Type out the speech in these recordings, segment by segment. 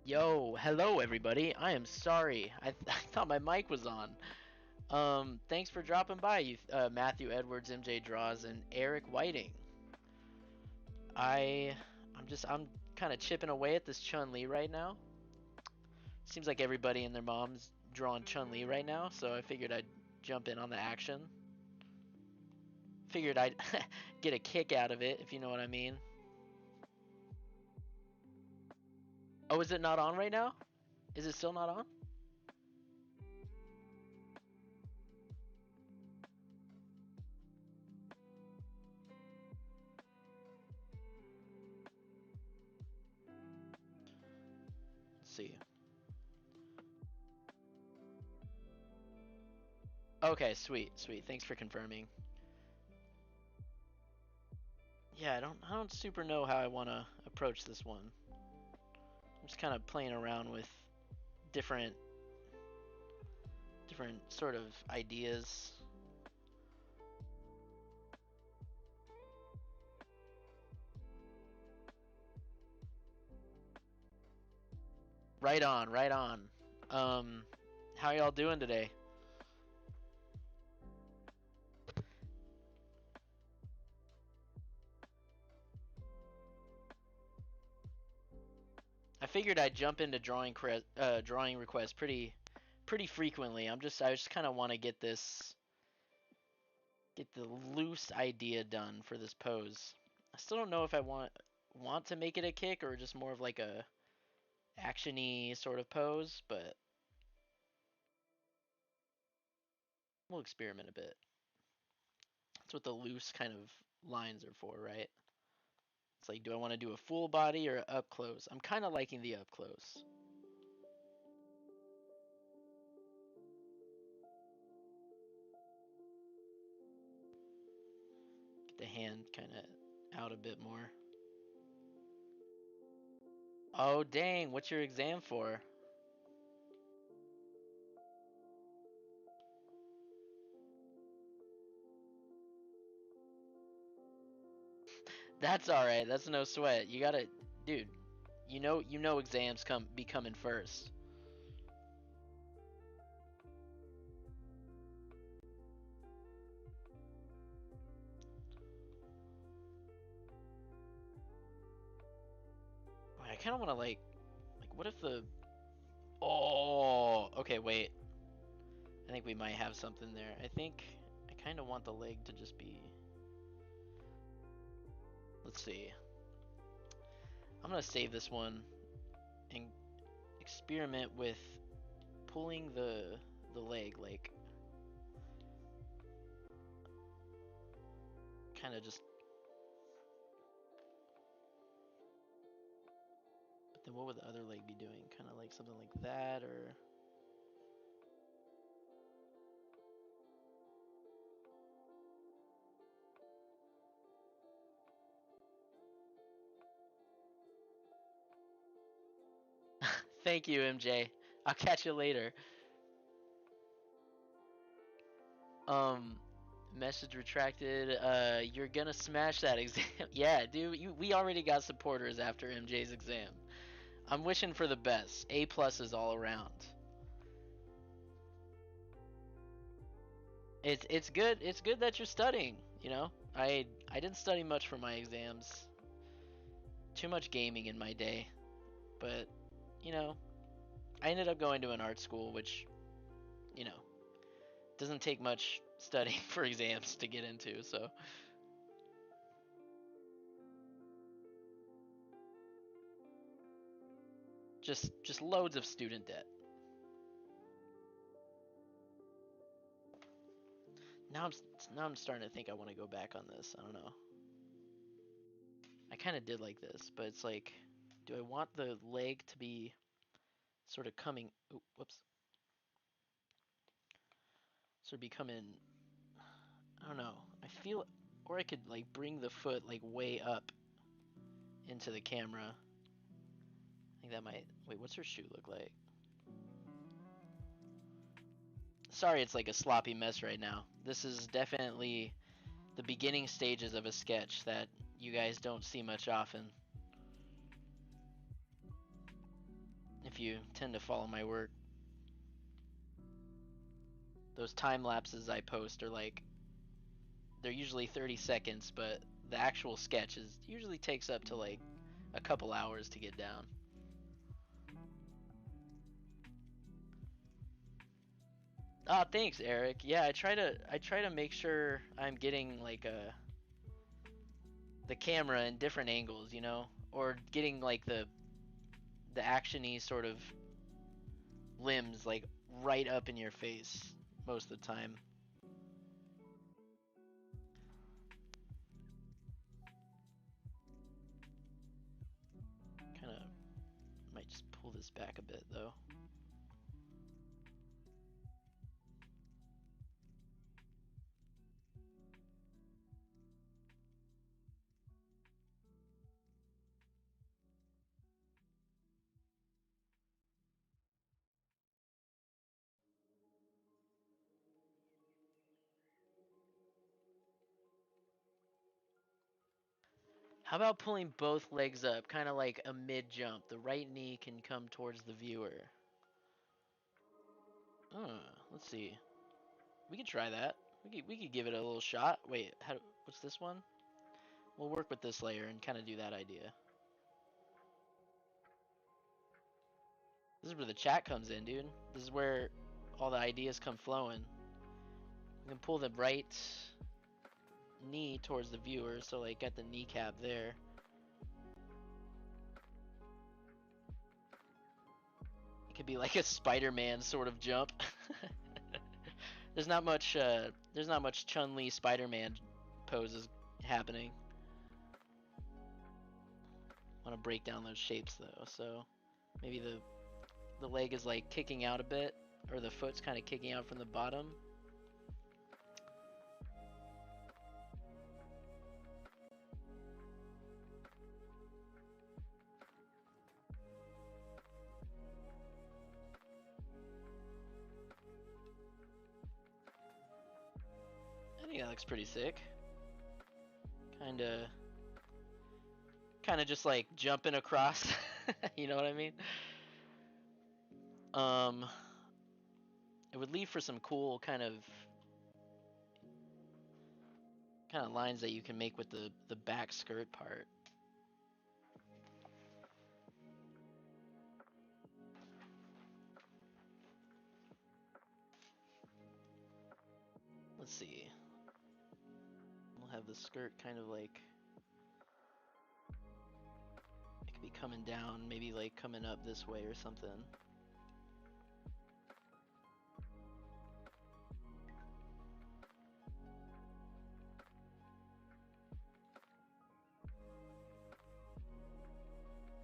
Yo, hello everybody. I am sorry. I thought my mic was on. Thanks for dropping by, Matthew Edwards, MJ Draws, and Eric Whiting. I, I'm kind of chipping away at this Chun Li right now. Seems like everybody and their mom's drawing Chun Li right now, so I figured I'd jump in on the action. Figured I'd get a kick out of it, if you know what I mean. Oh, is it not on right now? Is it still not on? Let's see. Okay, sweet, sweet. Thanks for confirming. Yeah, I don't super know how I want to approach this one. I'm just kind of playing around with different different sort of ideas. Right on, right on. Um, how y'all doing today? I figured I'd jump into drawing requests pretty frequently. I just kind of want to get the loose idea done for this pose. I still don't know if I want to make it a kick or just more of like a actiony sort of pose, but we'll experiment a bit. That's what the loose kind of lines are for, right? It's like, do I want to do a full body or up close? I'm kind of liking the up close. Get the hand kind of out a bit more. Oh, dang, what's your exam for? That's all right. That's no sweat. You gotta, dude. You know exams be coming first. I kind of want to like, what if the? Oh, okay. Wait. I think we might have something there. I think I kind of want the leg to just be. Let's see. I'm gonna save this one and experiment with pulling the leg, like kind of just. But then what would the other leg be doing? Kind of like something like that, or. Thank you, MJ. I'll catch you later. Um, Message retracted. You're gonna smash that exam. Yeah, dude. We already got supporters after MJ's exam. I'm wishing for the best. A pluses all around. It's good. It's good that you're studying. You know, I didn't study much for my exams. Too much gaming in my day, but you know, I ended up going to an art school, which you know doesn't take much studying for exams to get into. So just loads of student debt. Now I'm now I'm starting to think I want to go back on this. I don't know. I kind of did like this, but it's like, do I want the leg to be sort of coming? Ooh, whoops. Sort of becoming. I don't know. I feel, or I could like bring the foot like way up into the camera. I think that might. Wait, what's her shoe look like? Sorry, it's like a sloppy mess right now. This is definitely the beginning stages of a sketch that you guys don't see much often. if you tend to follow my work. Those time lapses I post are like, they're usually 30 seconds, but the actual sketch usually takes up to like a couple hours to get down. Ah, thanks, Eric. Yeah, I try to make sure I'm getting like the camera in different angles, you know, or getting like the actiony sort of limbs like right up in your face most of the time. Kind of might just pull this back a bit though. How about pulling both legs up, kind of like a mid jump? The right knee can come towards the viewer. Let's see. We could try that. We could give it a little shot. Wait, what's this one? We'll work with this layer and kind of do that idea. This is where the chat comes in, dude. This is where all the ideas come flowing. You can pull the right knee towards the viewer, so like get the kneecap there. It could be like a Spider-Man sort of jump. There's not much Chun-Li Spider-Man poses happening. Want to break down those shapes though, so maybe the leg is like kicking out a bit, or the foot's kind of kicking out from the bottom. I think that looks pretty sick. Kinda just like jumping across. You know what I mean? It would leave for some cool kind of lines that you can make with the back skirt part. Let's see. We'll have the skirt kind of like, it could be coming down, maybe like coming up this way or something.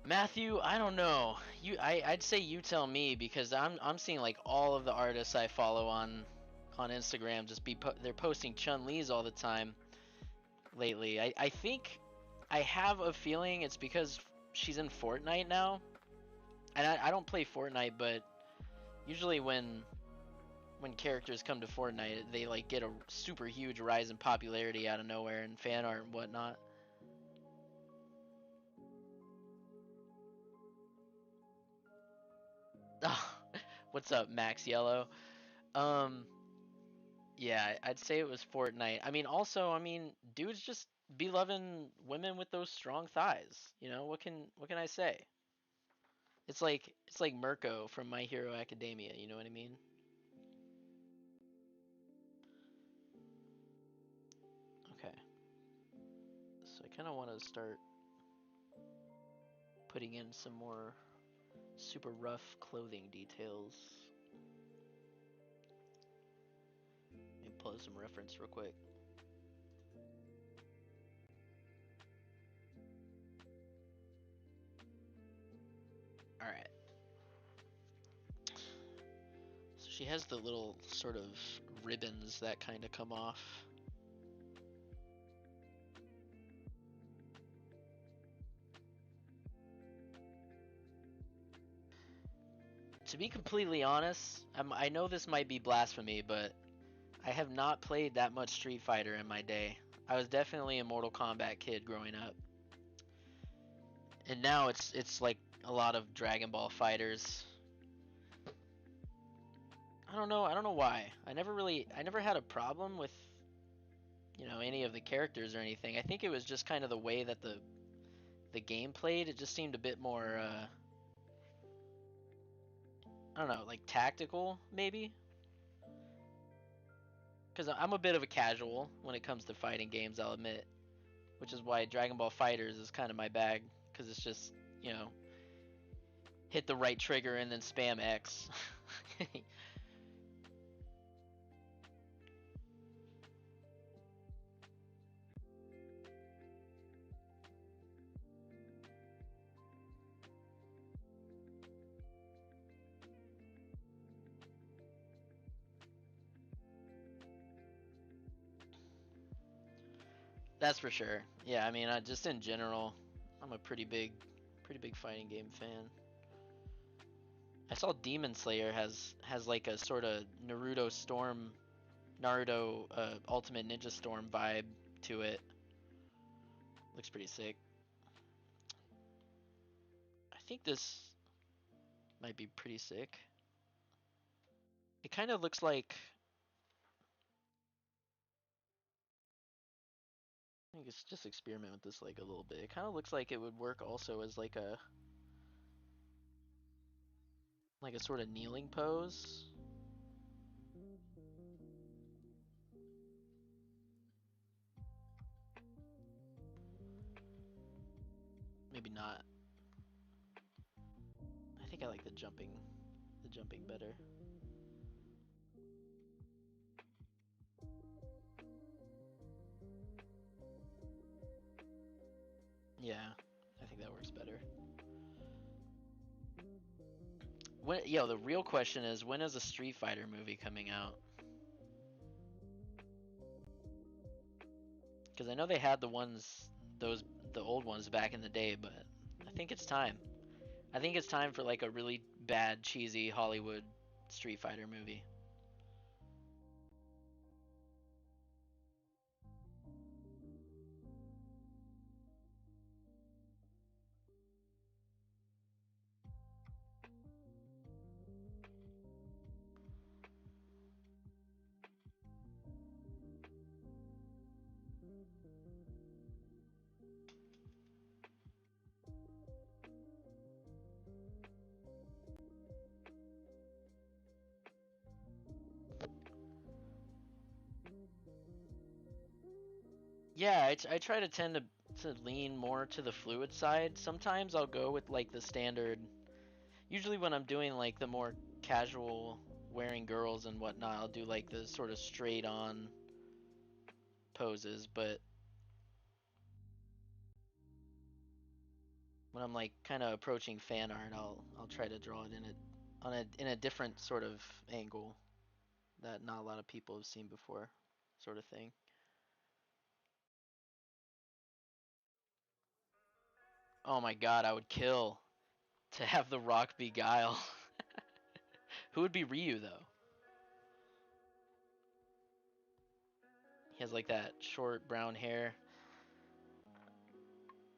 Matthew, I don't know. I'd say you tell me, because I'm seeing like all of the artists I follow on Instagram just they're posting Chun-Li's all the time lately. I think I have a feeling it's because she's in Fortnite now. And I don't play Fortnite, but usually when characters come to Fortnite, they like get a super huge rise in popularity out of nowhere and fan art and whatnot. What's up, Max Yellow? Yeah, I'd say it was Fortnite. I mean, also, dudes just be loving women with those strong thighs. You know, what can I say? It's like Mirko from My Hero Academia. You know what I mean? Okay. So I kind of want to start putting in some more super rough clothing details. Let me pull up some reference real quick. Alright. So she has the little sort of ribbons that kind of come off. To be completely honest, I know this might be blasphemy, but I have not played that much Street Fighter in my day. I was definitely a Mortal Kombat kid growing up. And now it's like a lot of Dragon Ball fighters. I don't know. I don't know why. I never had a problem with, you know, any of the characters or anything. I think it was just kind of the way that the game played. It just seemed a bit more, I don't know, like tactical maybe. Because I'm a bit of a casual when it comes to fighting games, I'll admit. Which is why Dragon Ball Fighters is kind of my bag. Because it's just, you know, hit the right trigger and then spam X. That's for sure. Yeah, I mean, just in general, I'm a pretty big fighting game fan. I saw Demon Slayer has like a sort of Naruto Ultimate Ninja Storm vibe to it. Looks pretty sick. I think this might be pretty sick. It kind of looks like I think it's just experiment with this like a little bit. It kind of looks like it would work also as like a sort of kneeling pose. Maybe not. I think I like the jumping better. Yeah, I think that works better. The real question is when is a Street Fighter movie coming out? Because I know they had those the old ones back in the day, but I think it's time. I think it's time for like a really bad, cheesy Hollywood Street Fighter movie. Yeah, I try to tend to lean more to the fluid side. Sometimes I'll go with like the standard. Usually when I'm doing like the more casual wearing girls and whatnot, I'll do like the sort of straight on poses. But when I'm like kind of approaching fan art, I'll try to draw it in a different sort of angle that not a lot of people have seen before, sort of thing. Oh my god, I would kill to have The Rock be Guile. Who would be Ryu though? He has like that short brown hair.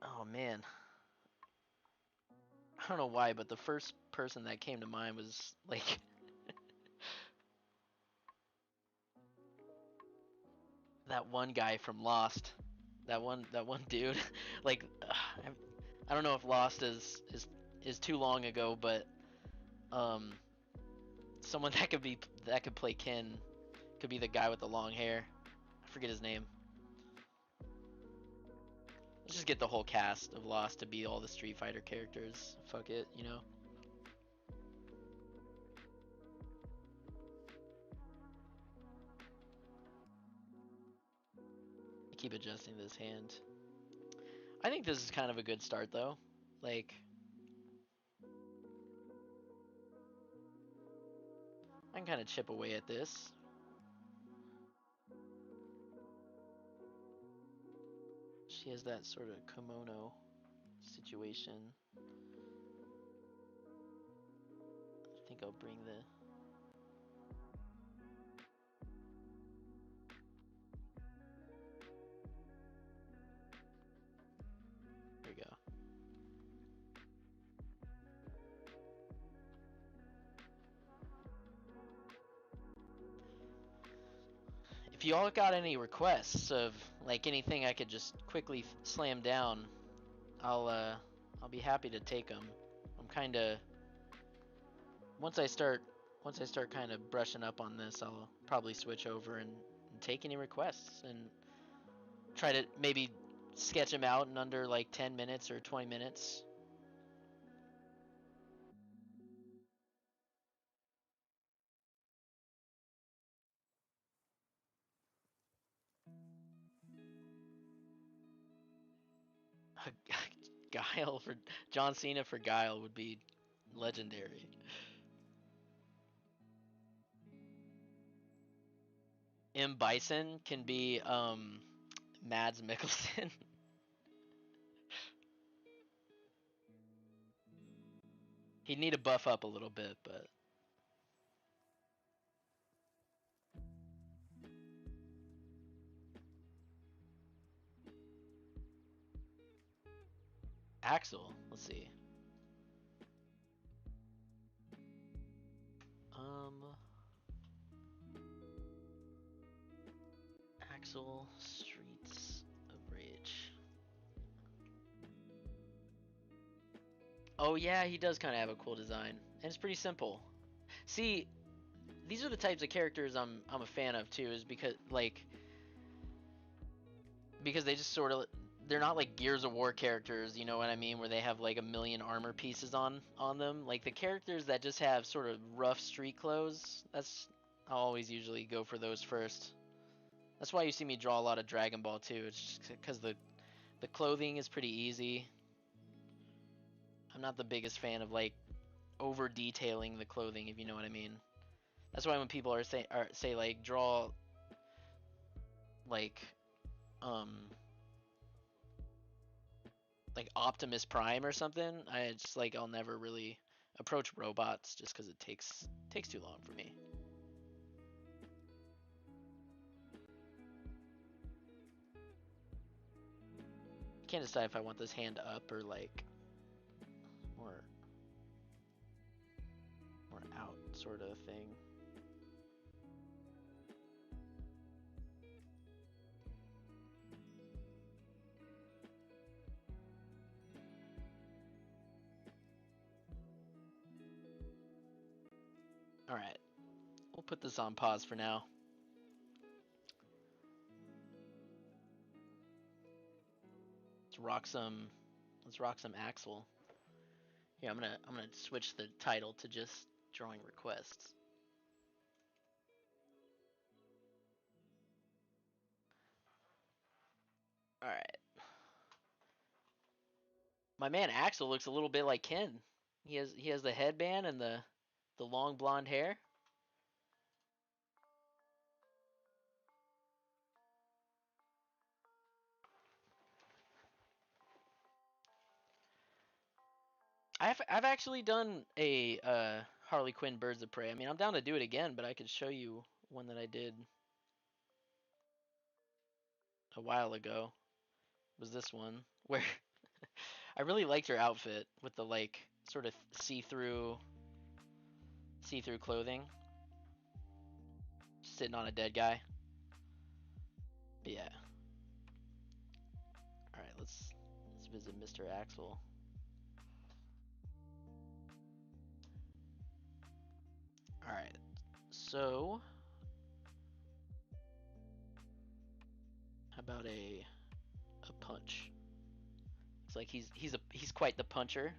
Oh man, I don't know why, but the first person that came to mind was like that one guy from Lost. That one dude. like I don't know if Lost is too long ago, but um someone that could play Ken could be the guy with the long hair. I forget his name. Let's just get the whole cast of Lost to be all the Street Fighter characters. Fuck it, you know. I keep adjusting this hand. I think this is kind of a good start though. Like I can kind of chip away at this. She has that sort of kimono situation. I think I'll bring the there we go. if y'all got any requests of like anything I could just quickly slam down, I'll be happy to take them. I'm kind of once I start kind of brushing up on this, I'll probably switch over and take any requests and try to maybe sketch them out in under like 10 minutes or 20 minutes. Guile for John Cena for Guile would be legendary. M. Bison can be Mads Mikkelsen. He'd need to buff up a little bit, but Axel, let's see. Axel Streets of Rage. Oh yeah, he does kind of have a cool design, and it's pretty simple. See, these are the types of characters I'm a fan of too, is because they just sort of they're not like Gears of War characters, you know what I mean, where they have like a million armor pieces on them. Like the characters that just have sort of rough street clothes, I'll always usually go for those first. That's why you see me draw a lot of Dragon Ball too. It's just because the clothing is pretty easy. I'm not the biggest fan of like over detailing the clothing, if you know what I mean. That's why when people say like draw like um like Optimus Prime or something, I just like I'll never really approach robots just because it takes too long for me. Can't decide if I want this hand up or like more out sort of thing. All right, we'll put this on pause for now. Let's rock some Axel. Here, I'm gonna switch the title to just drawing requests. All right. My man Axel looks a little bit like Ken. He has the headband and the long blonde hair. I've actually done a Harley Quinn Birds of Prey. I mean, I'm down to do it again, but I could show you one that I did a while ago. Was this one where I really liked her outfit with the like sort of see-through clothing, sitting on a dead guy. But yeah. All right, let's visit Mr. Axel. All right. So, how about a punch? It's like he's quite the puncher.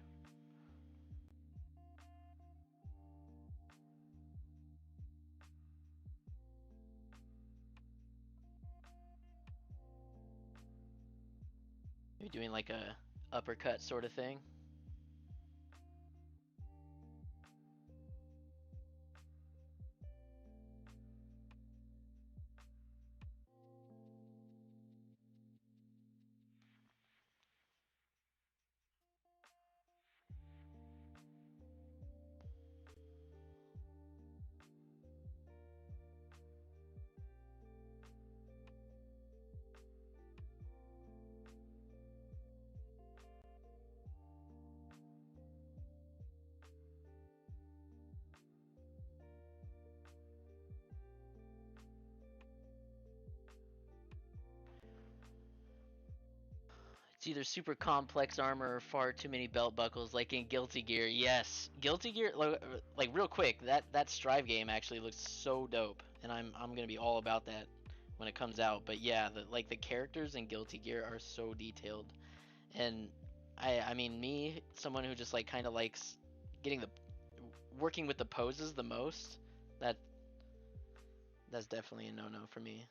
Maybe doing like a uppercut sort of thing. It's either super complex armor or far too many belt buckles, like in Guilty Gear. Yes, Guilty Gear. Like real quick, that Strive game actually looks so dope, and I'm gonna be all about that when it comes out. But yeah, the characters in Guilty Gear are so detailed, and I mean me, someone who just like kind of likes getting the working with the poses the most. That that's definitely a no-no for me.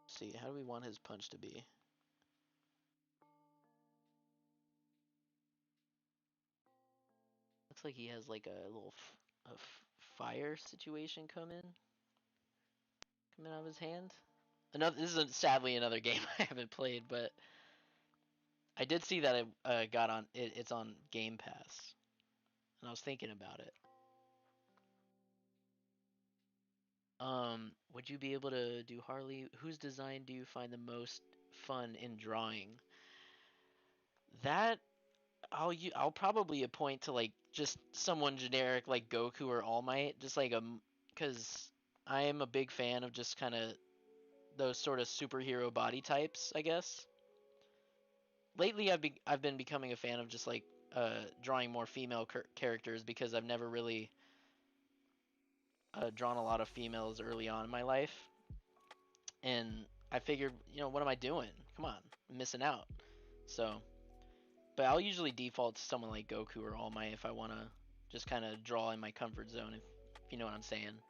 Let's see, how do we want his punch to be? Looks like he has like a little fire situation coming out of his hand. Another. This is sadly another game I haven't played, but I did see that it got on. It's on Game Pass, and I was thinking about it. Would you be able to do Harley? Whose design do you find the most fun in drawing? That I'll probably appoint to like just someone generic like Goku or All Might, just like because I am a big fan of just kind of those sort of superhero body types, I guess. Lately, I've been becoming a fan of just like drawing more female characters because I've never really drawn a lot of females early on in my life, and I figured, what am I doing? Come on, I'm missing out. So, but I'll usually default to someone like Goku or All Might if I want to just kind of draw in my comfort zone, if you know what I'm saying.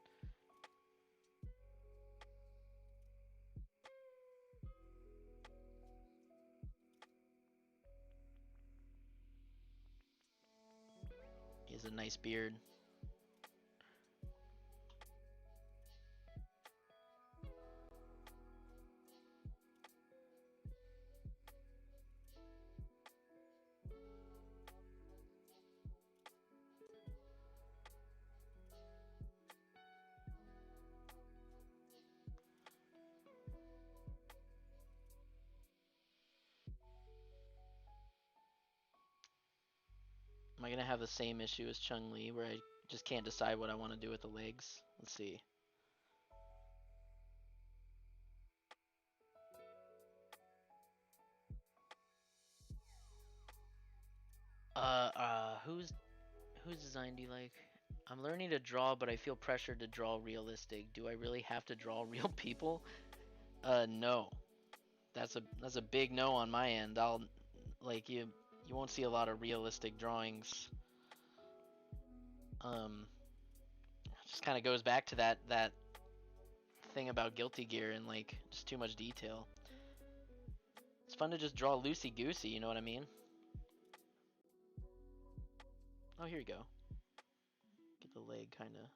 He has a nice beard. Am I gonna have the same issue as Chun-Li where I just can't decide what I want to do with the legs? Let's see. Whose design do you like? I'm learning to draw, but I feel pressured to draw realistic. Do I really have to draw real people? No. That's a big no on my end. I'll like you won't see a lot of realistic drawings. Um, just kind of goes back to that thing about Guilty Gear and like just too much detail. It's fun to just draw loosey goosey. You know what I mean? Oh, here you go. Get the leg kind of.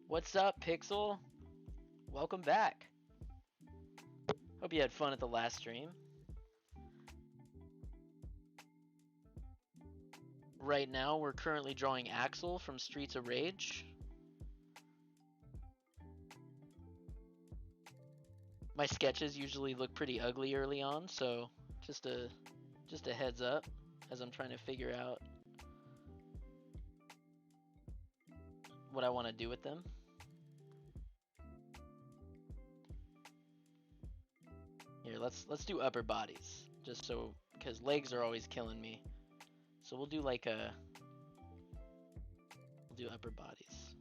What's up, Pixel? Welcome back. Hope you had fun at the last stream. Right now, we're currently drawing Axel from Streets of Rage. My sketches usually look pretty ugly early on, so just a heads up as I'm trying to figure out what I want to do with them. Here, let's do upper bodies, just so because legs are always killing me. So we'll do upper bodies.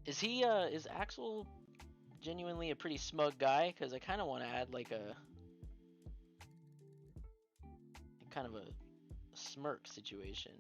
Is Axel genuinely a pretty smug guy? Because I kind of want to add like a kind of a smirk situation.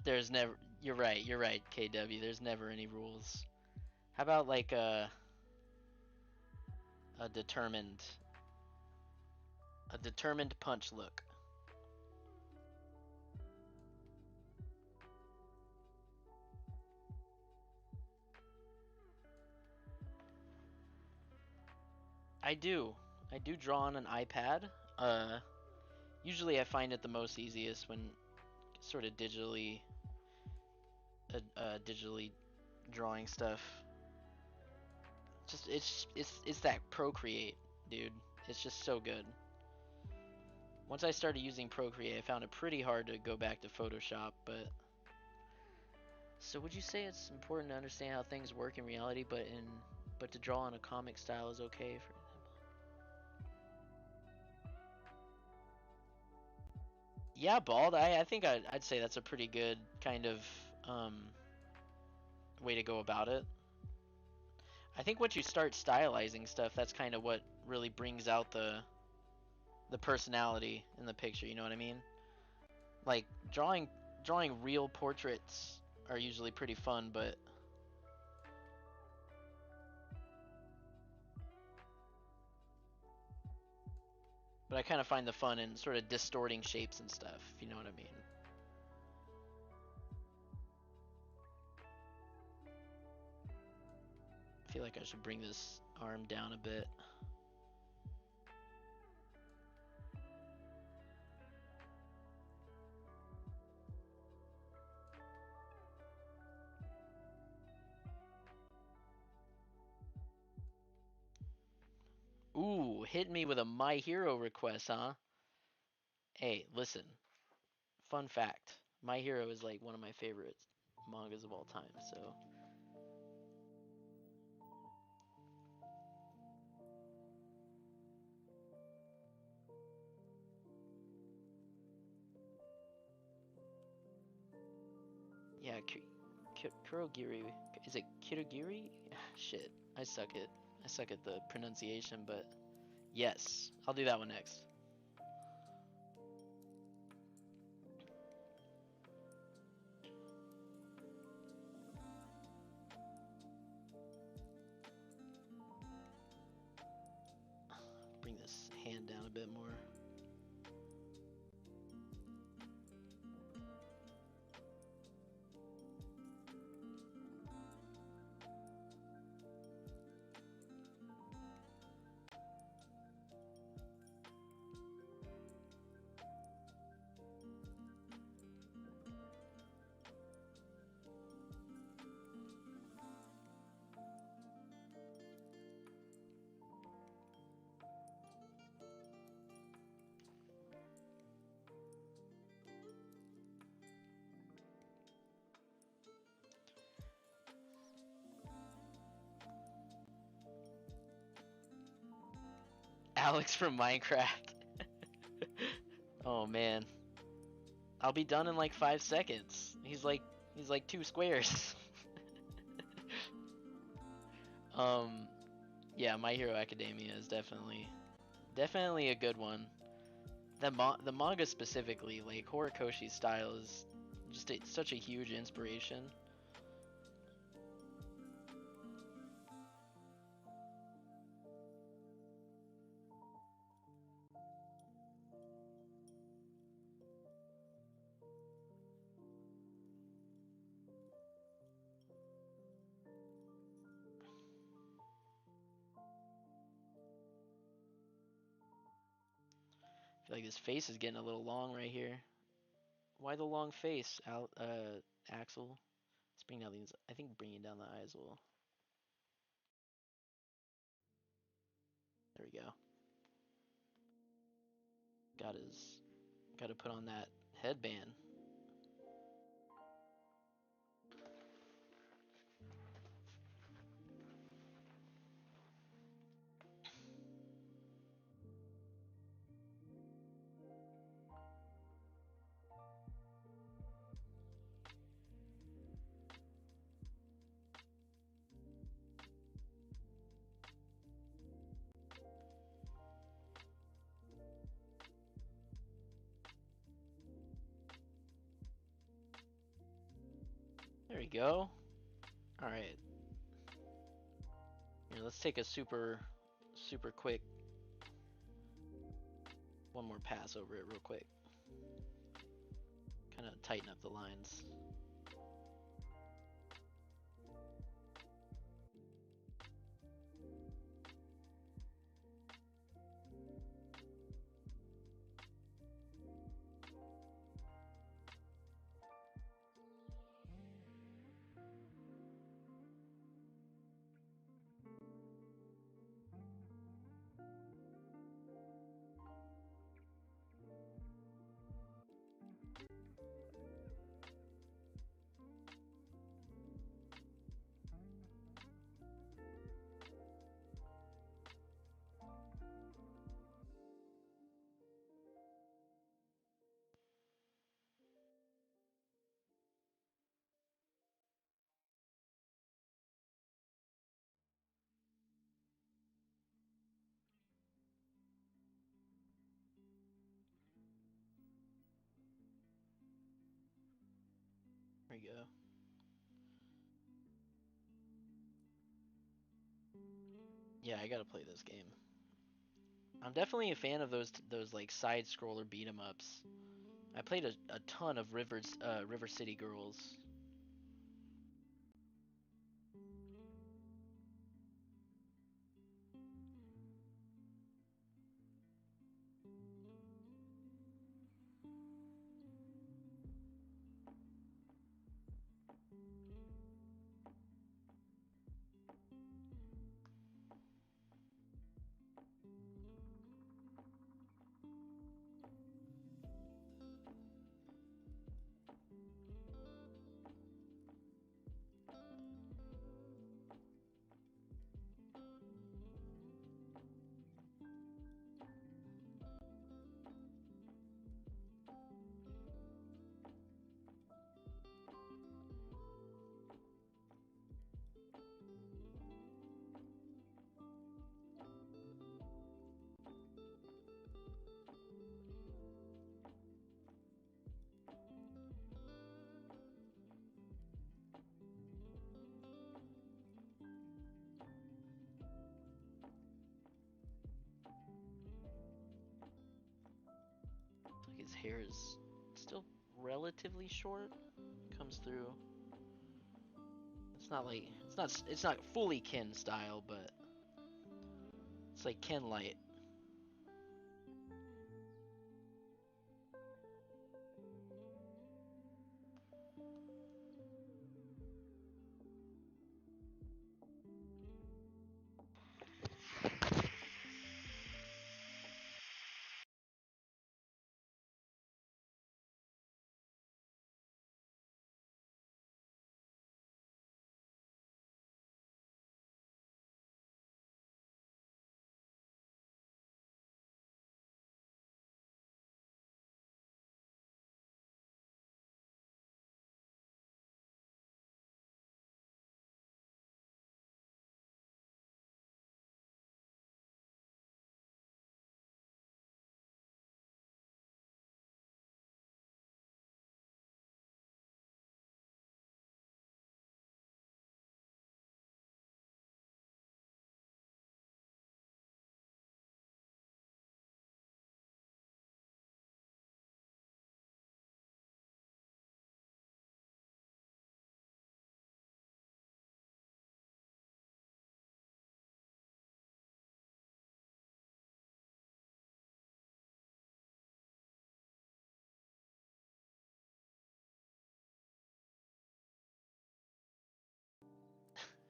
There's never. You're right. You're right, KW. There's never any rules. How about like a determined punch look? I do. I do draw on an iPad. Uh, Usually I find it the most easiest when sort of digitally drawing stuff. Just it's that Procreate, dude. It's just so good. Once I started using Procreate, I found it pretty hard to go back to Photoshop, but so would you say it's important to understand how things work in reality, but to draw in a comic style is okay, for example? Yeah, Bald. I think I'd say that's a pretty good kind of um, way to go about it. I think once you start stylizing stuff, that's kind of what really brings out the personality in the picture. You know what I mean? Like drawing real portraits are usually pretty fun, but I kind of find the fun in sort of distorting shapes and stuff. If you know what I mean? I feel like I should bring this arm down a bit. Ooh, hit me with a My Hero request, huh? Hey, listen. Fun fact. My Hero is like one of my favorite mangas of all time, so yeah, Kurogiri. Is it Kirogiri? Shit, I suck at the pronunciation, but yes, I'll do that one next. Bring this hand down a bit more. Alex from Minecraft. Oh man, I'll be done in like 5 seconds. He's like 2 squares. um, yeah, My Hero Academia is definitely a good one. The manga specifically, like Horikoshi's style is just such a huge inspiration. I feel like his face is getting a little long right here. Why the long face, Axel? Let's bring down these. I think bringing down the eyes will. There we go. Got to put on that headband. we go. Alright. Here, let's take a super quick one more pass over it real quick. Kind of tighten up the lines. There we go. Yeah, I gotta play this game. I'm definitely a fan of those like side scroller beat 'em ups. I played a ton of River City Girls. His hair is still relatively short. Comes through. It's not fully Ken style, but it's like Ken light.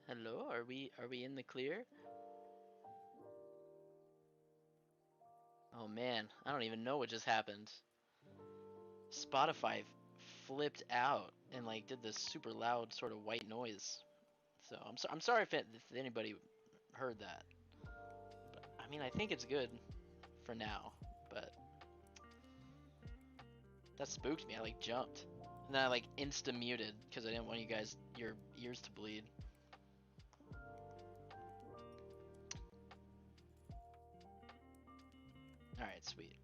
Hello, are we in the clear? Oh man, I don't even know what just happened. Spotify flipped out and like did this super loud sort of white noise. So I'm sorry if anybody heard that. But I mean, I think it's good for now, but that spooked me. I like jumped. And then I like insta muted because I didn't want your ears to bleed. Alright, sweet.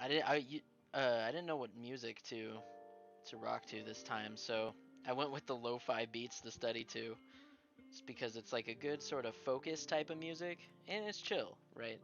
I didn't know what music to rock to this time, so I went with the lo-fi beats to study to. It's because it's like a good sort of focus type of music, and it's chill, right?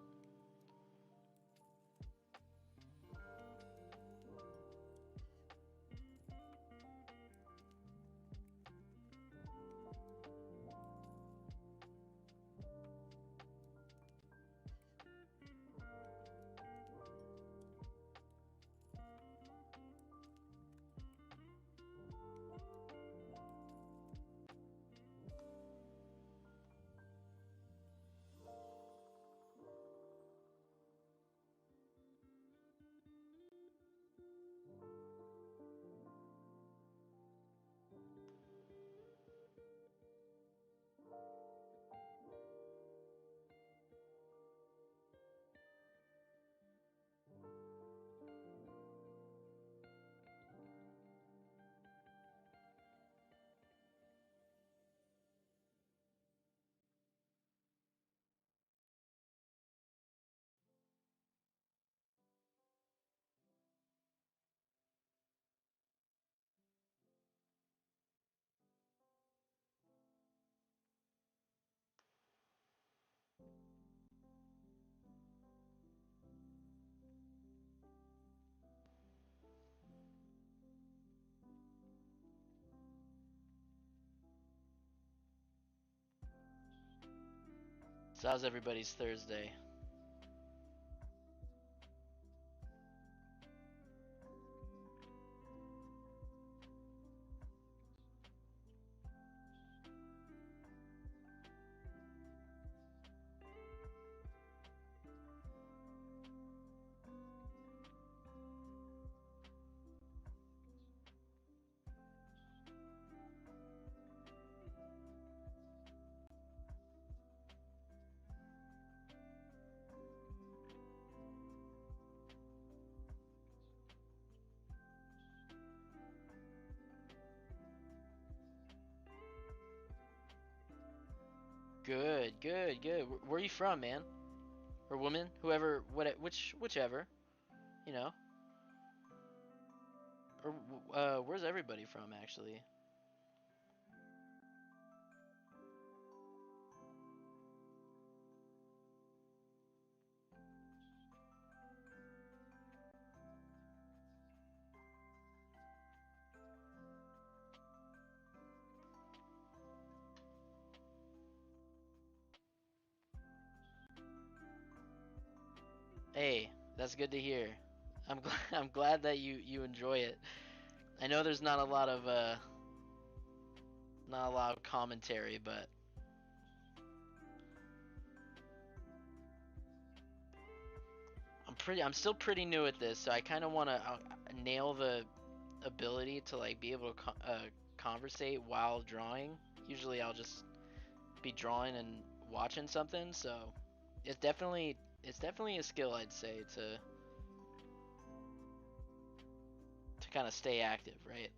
So how's everybody's Thursday? Good, good, good. Where are you from, man? Or woman? Whoever, whichever, you know. Or where's everybody from, actually? Hey, that's good to hear. I'm glad I'm glad that you enjoy it. I know there's not a lot of commentary, but I'm still pretty new at this, so I kind of want to nail the ability to like be able to conversate while drawing. Usually I'll just be drawing and watching something, so it's definitely it's definitely a skill, I'd say, to kind of stay active, right?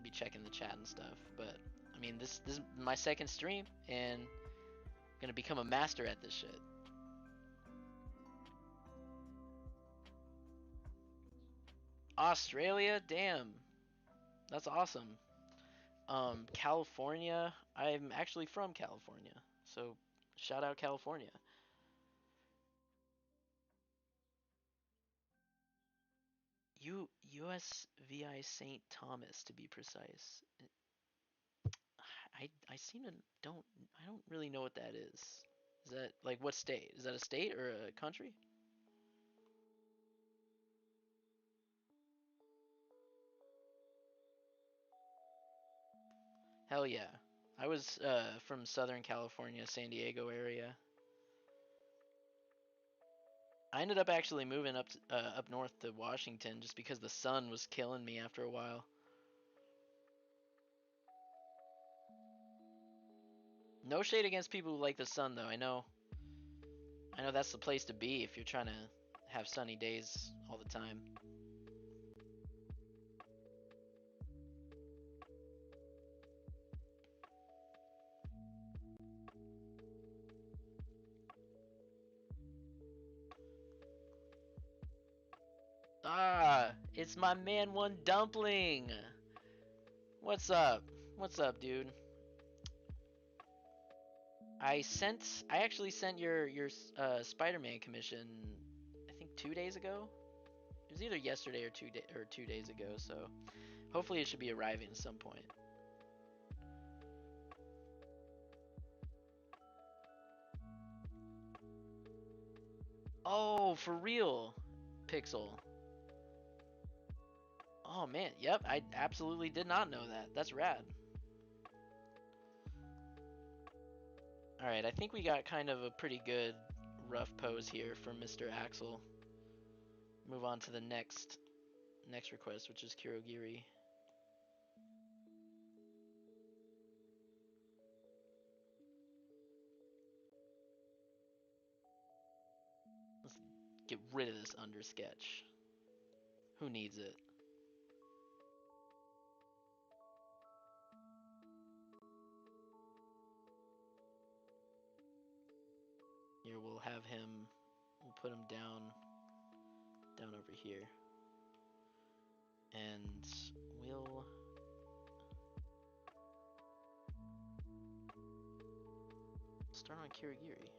Be checking the chat and stuff. But I mean, this is my second stream, and I'm gonna become a master at this shit. Australia, damn, that's awesome. California, I'm actually from California, so shout out California. USVI St. Thomas, to be precise. I seem to don't I don't really know what that is. Is that like what state? Is that a state or a country? Hell yeah. I was from Southern California, San Diego area. I ended up actually moving up north to Washington just because the sun was killing me after a while. No shade against people who like the sun though. I know that's the place to be if you're trying to have sunny days all the time. Ah, it's my man One Dumpling. What's up? What's up, dude? I actually sent your Spider-Man commission. I think 2 days ago. It was either yesterday or 2 days ago. So hopefully it should be arriving at some point. Oh, for real, Pixel. Oh man, yep, I absolutely did not know that. That's rad. Alright, I think we got kind of a pretty good rough pose here for Mr. Axel. Move on to the next request, which is Kirogiri. Let's get rid of this under sketch. Who needs it? Here we'll have him, we'll put him down over here. And we'll start on Kirigiri.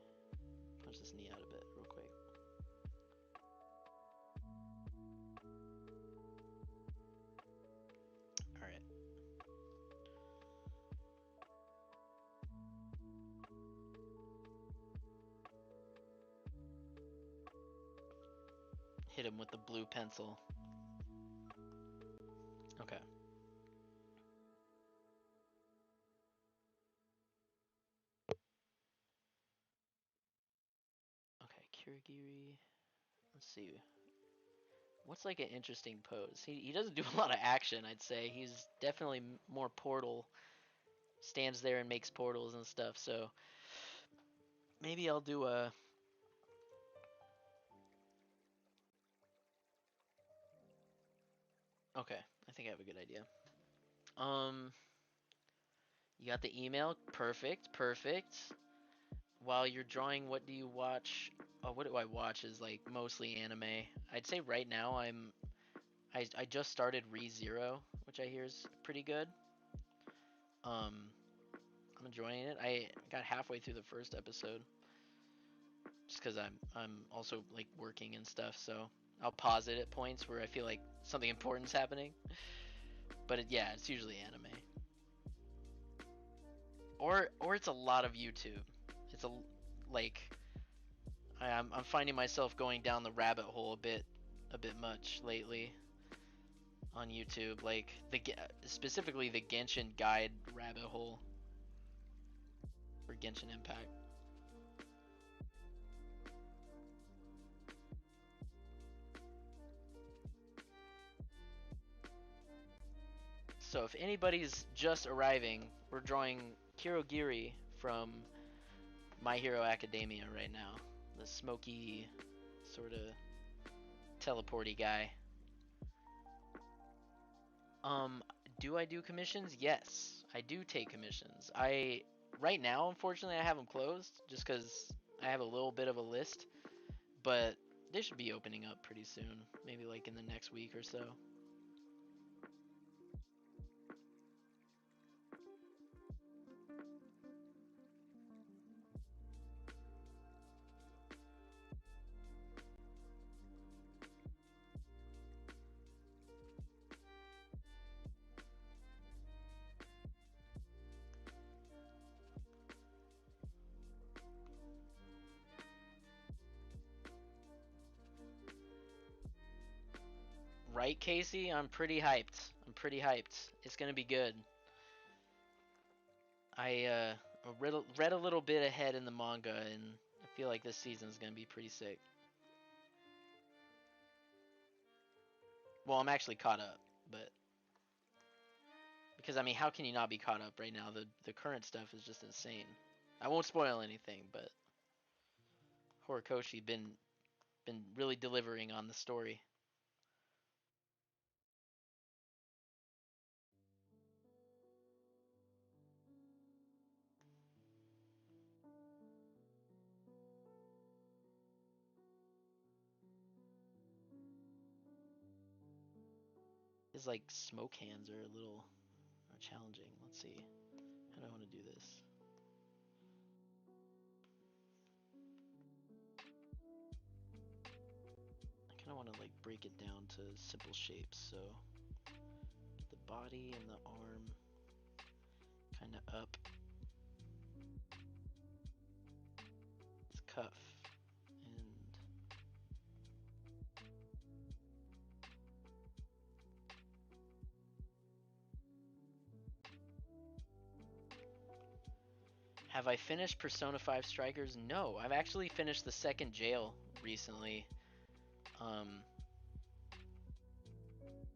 Punch this knee out a bit real quick. Alright. Hit him with the blue pencil. Okay. Okay, Kirigiri. Let's see. What's like an interesting pose? He doesn't do a lot of action, I'd say. He's definitely more portal. Stands there and makes portals and stuff. So maybe I'll do a. Okay, I think I have a good idea. You got the email. Perfect, perfect. While you're drawing, what do you watch? Oh, what do I watch? Is like mostly anime. I'd say right now I just started ReZero, which I hear is pretty good. I'm enjoying it. I got halfway through the first episode, just because I'm also like working and stuff. So I'll pause it at points where I feel like something important's happening. But yeah, it's usually anime. Or it's a lot of YouTube. It's a like I'm finding myself going down the rabbit hole a bit much lately on YouTube. Like specifically the Genshin guide rabbit hole for Genshin Impact. So if anybody's just arriving, we're drawing Kirogiri from My Hero Academia right now. The smoky, sort of teleporty guy. Do I do commissions? Yes, I do take commissions. Right now, unfortunately, I have them closed just because I have a little bit of a list, but they should be opening up pretty soon. Maybe like in the next week or so. Right, Casey? I'm pretty hyped. I'm pretty hyped. It's gonna be good. I read a little bit ahead in the manga, and I feel like this season's gonna be pretty sick. Well, I'm actually caught up, but because I mean, how can you not be caught up right now? The current stuff is just insane. I won't spoil anything, but Horikoshi been really delivering on the story. His like smoke hands are a little challenging. Let's see. How do I want to do this? I kind of want to like break it down to simple shapes. So the body and the arm kind of up. It's cuff and have I finished Persona 5 Strikers? No, I've actually finished the second jail recently.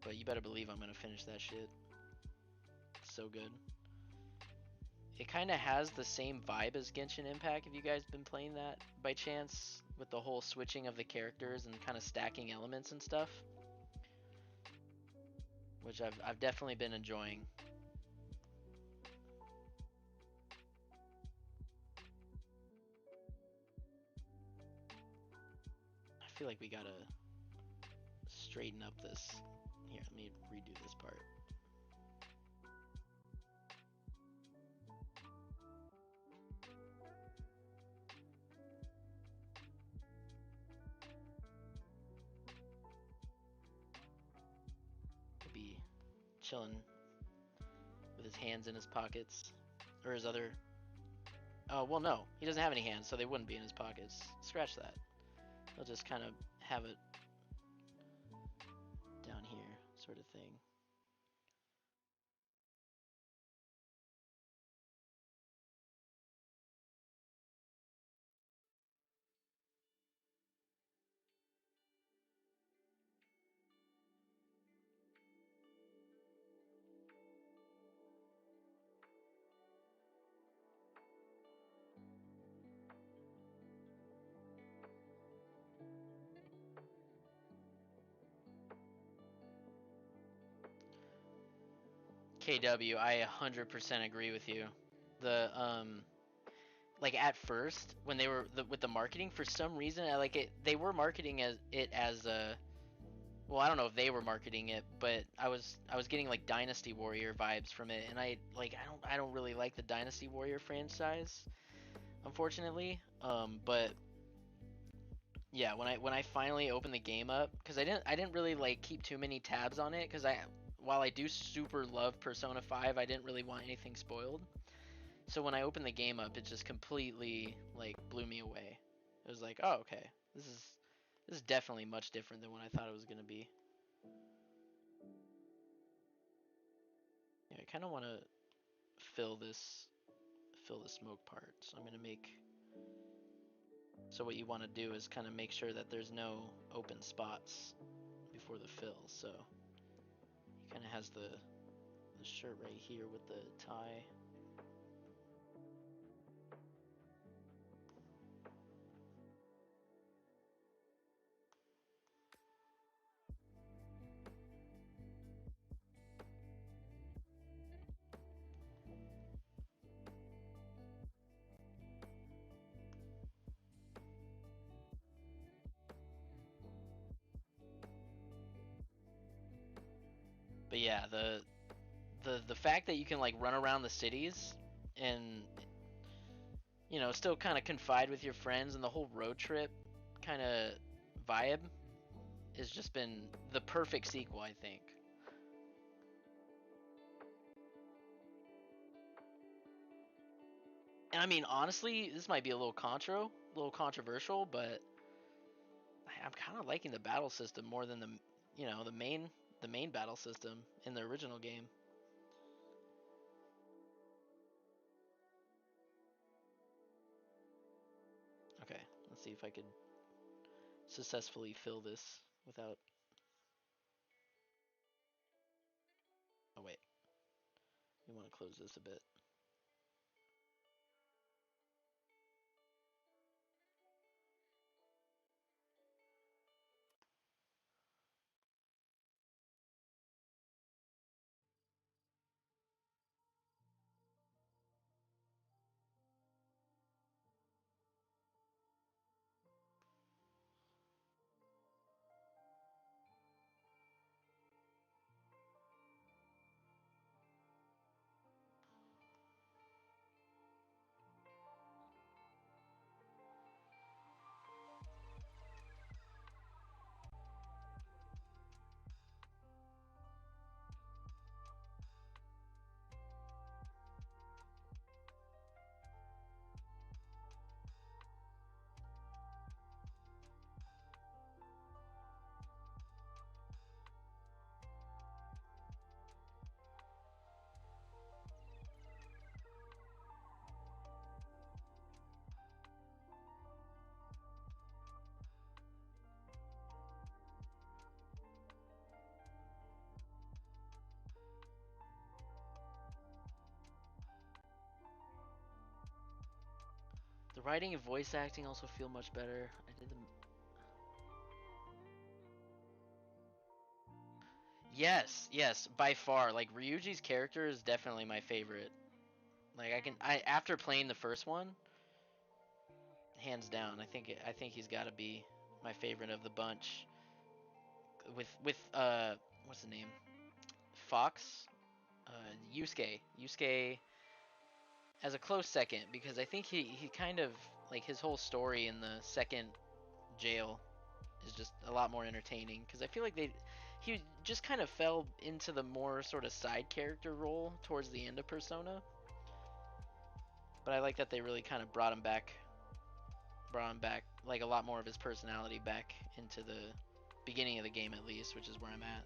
But you better believe I'm gonna finish that shit. It's so good. It kind of has the same vibe as Genshin Impact. Have you guys been playing that by chance? With the whole switching of the characters and kind of stacking elements and stuff? Which I've definitely been enjoying. I feel like we gotta straighten up this. Here, let me redo this part. Could be chilling with his hands in his pockets. Or his other... Oh, well, no. He doesn't have any hands, so they wouldn't be in his pockets. Scratch that. He'll just kind of have it down here, sort of thing. KW, I 100% agree with you. The like at first when they were with the marketing, for some reason I like it. They were marketing it as a, well, I don't know if they were marketing it, but I was getting like Dynasty Warrior vibes from it, and I don't really like the Dynasty Warrior franchise, unfortunately. But yeah, when I finally opened the game up, because I didn't really like keep too many tabs on it, because while I do super love Persona 5, I didn't really want anything spoiled. So when I opened the game up, it just completely like blew me away. It was like, oh, okay, this is definitely much different than what I thought it was gonna be. Yeah, I kind of want to fill fill the smoke part. So I'm gonna make. So what you want to do is kind of make sure that there's no open spots before the fill. So he kind of has the shirt right here with the tie. But yeah, the fact that you can like run around the cities and still kind of confide with your friends, and the whole road trip kind of vibe has just been the perfect sequel, I think. And I mean, honestly, this might be a little controversial, but I'm kind of liking the battle system more than the main battle system in the original game. Okay, let's see if I could successfully fill this without. Oh wait, we want to close this a bit. The writing and voice acting also feel much better. I did the Yes, yes, by far. Like Ryuji's character is definitely my favorite. Like I after playing the first one, hands down, I think he's got to be my favorite of the bunch. With what's the name? Fox, uh, Yusuke as a close second because I think he kind of like his whole story in the second jail is just a lot more entertaining because I feel like he just kind of fell into the more sort of side character role towards the end of Persona. But I like that they really kind of brought him back like a lot more of his personality back into the beginning of the game at least, which is where I'm at.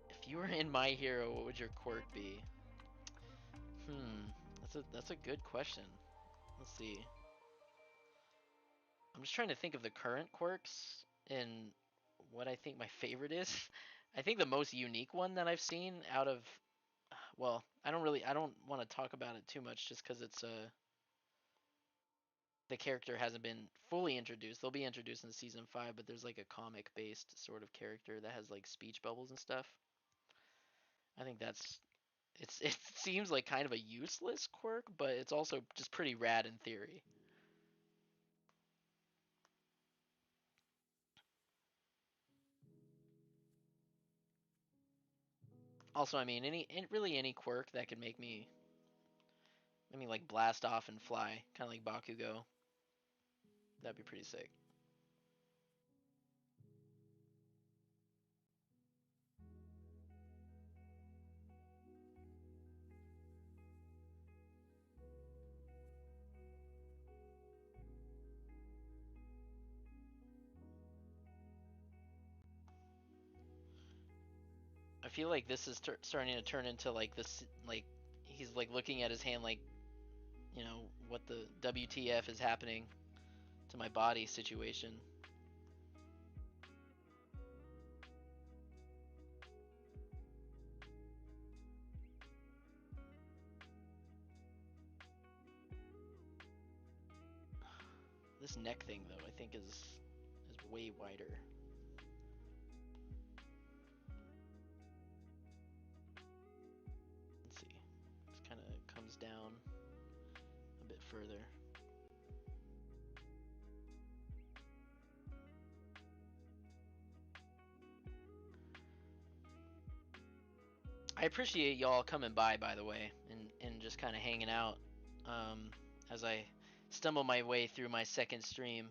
If you were in My Hero, what would your quirk be? Hmm, that's a good question. Let's see. I'm just trying to think of the current quirks and what I think my favorite is. I think the most unique one that I've seen out of well, I don't want to talk about it too much just cuz it's the character hasn't been fully introduced. They'll be introduced in season 5, but there's like a comic based sort of character that has like speech bubbles and stuff. I think it seems like kind of a useless quirk, but it's also just pretty rad in theory. Also, I mean, really any quirk that could make me like blast off and fly, kind of like Bakugo. That'd be pretty sick. I feel like this is starting to turn into like this, like he's like looking at his hand, like what the WTF is happening to my body situation. This neck thing though, I think is way wider. Let's see. This kind of comes down a bit further. I appreciate y'all coming by the way, and just kind of hanging out as I stumble my way through my second stream.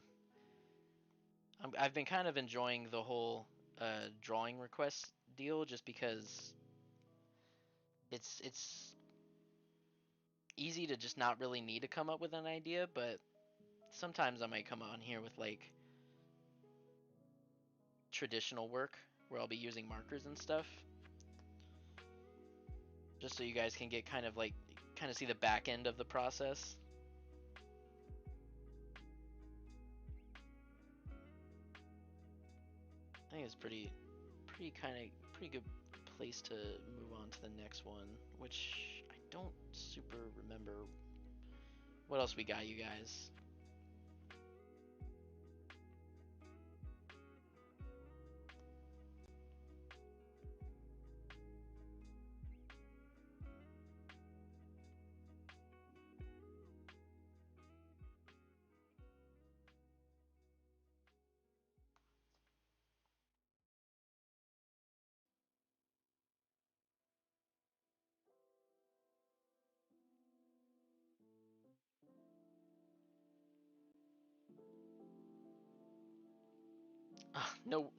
I've been kind of enjoying the whole drawing request deal just because it's easy to just not really need to come up with an idea, but sometimes I might come on here with like traditional work where I'll be using markers and stuff, just so you guys can get kind of see the back end of the process. I think it's pretty good place to move on to the next one, which I don't super remember what else we got, you guys.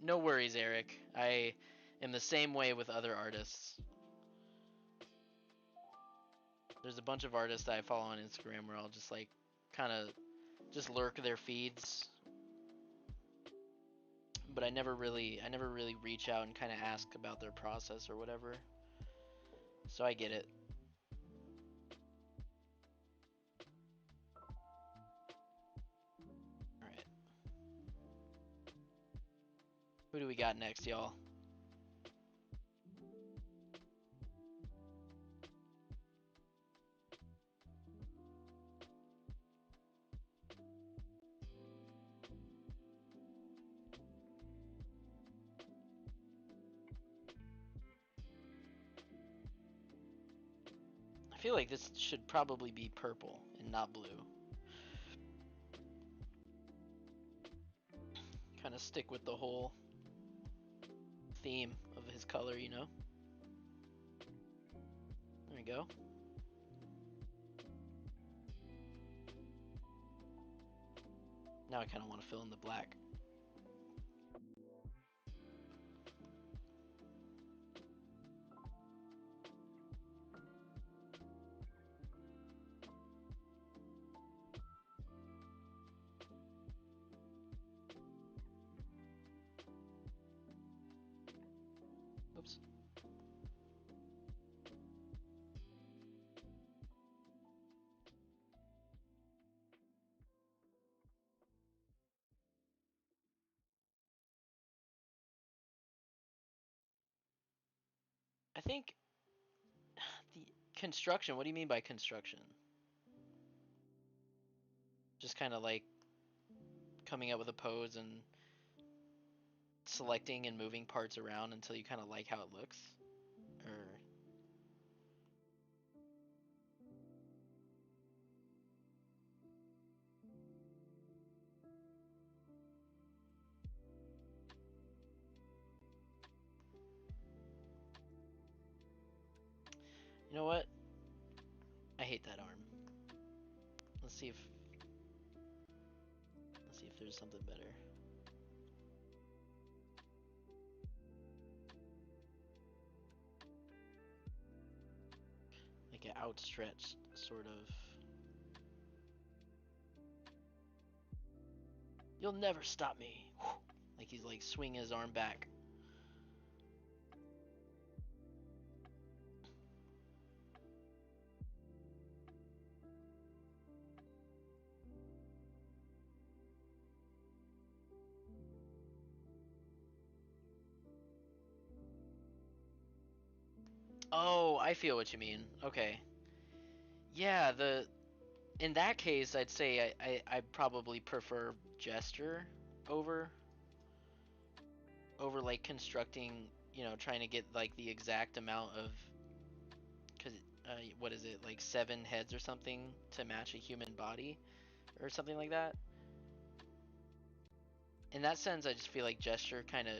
No worries, Eric. I am the same way with other artists. There's a bunch of artists that I follow on Instagram where I'll just like kind of just lurk their feeds, but I never really reach out and kind of ask about their process or whatever. So I get it. Who do we got next, y'all? I feel like this should probably be purple and not blue. Kind of stick with the whole theme of his color, you know? There we go. Now I kind of want to fill in the black. Oops. I think the construction, what do you mean by construction? Just kind of like coming up with a pose and selecting and moving parts around until you kind of like how it looks? Or you know what? I hate that arm. Let's see if there's something better. Like an outstretched sort of. You'll never stop me. Like he's like swinging his arm back. Oh, I feel what you mean. Okay. Yeah, in that case, I'd say I probably prefer gesture over like constructing, you know, trying to get like the exact amount of, cause what is it, like 7 heads or something to match a human body or something like that. In that sense, I just feel like gesture kind of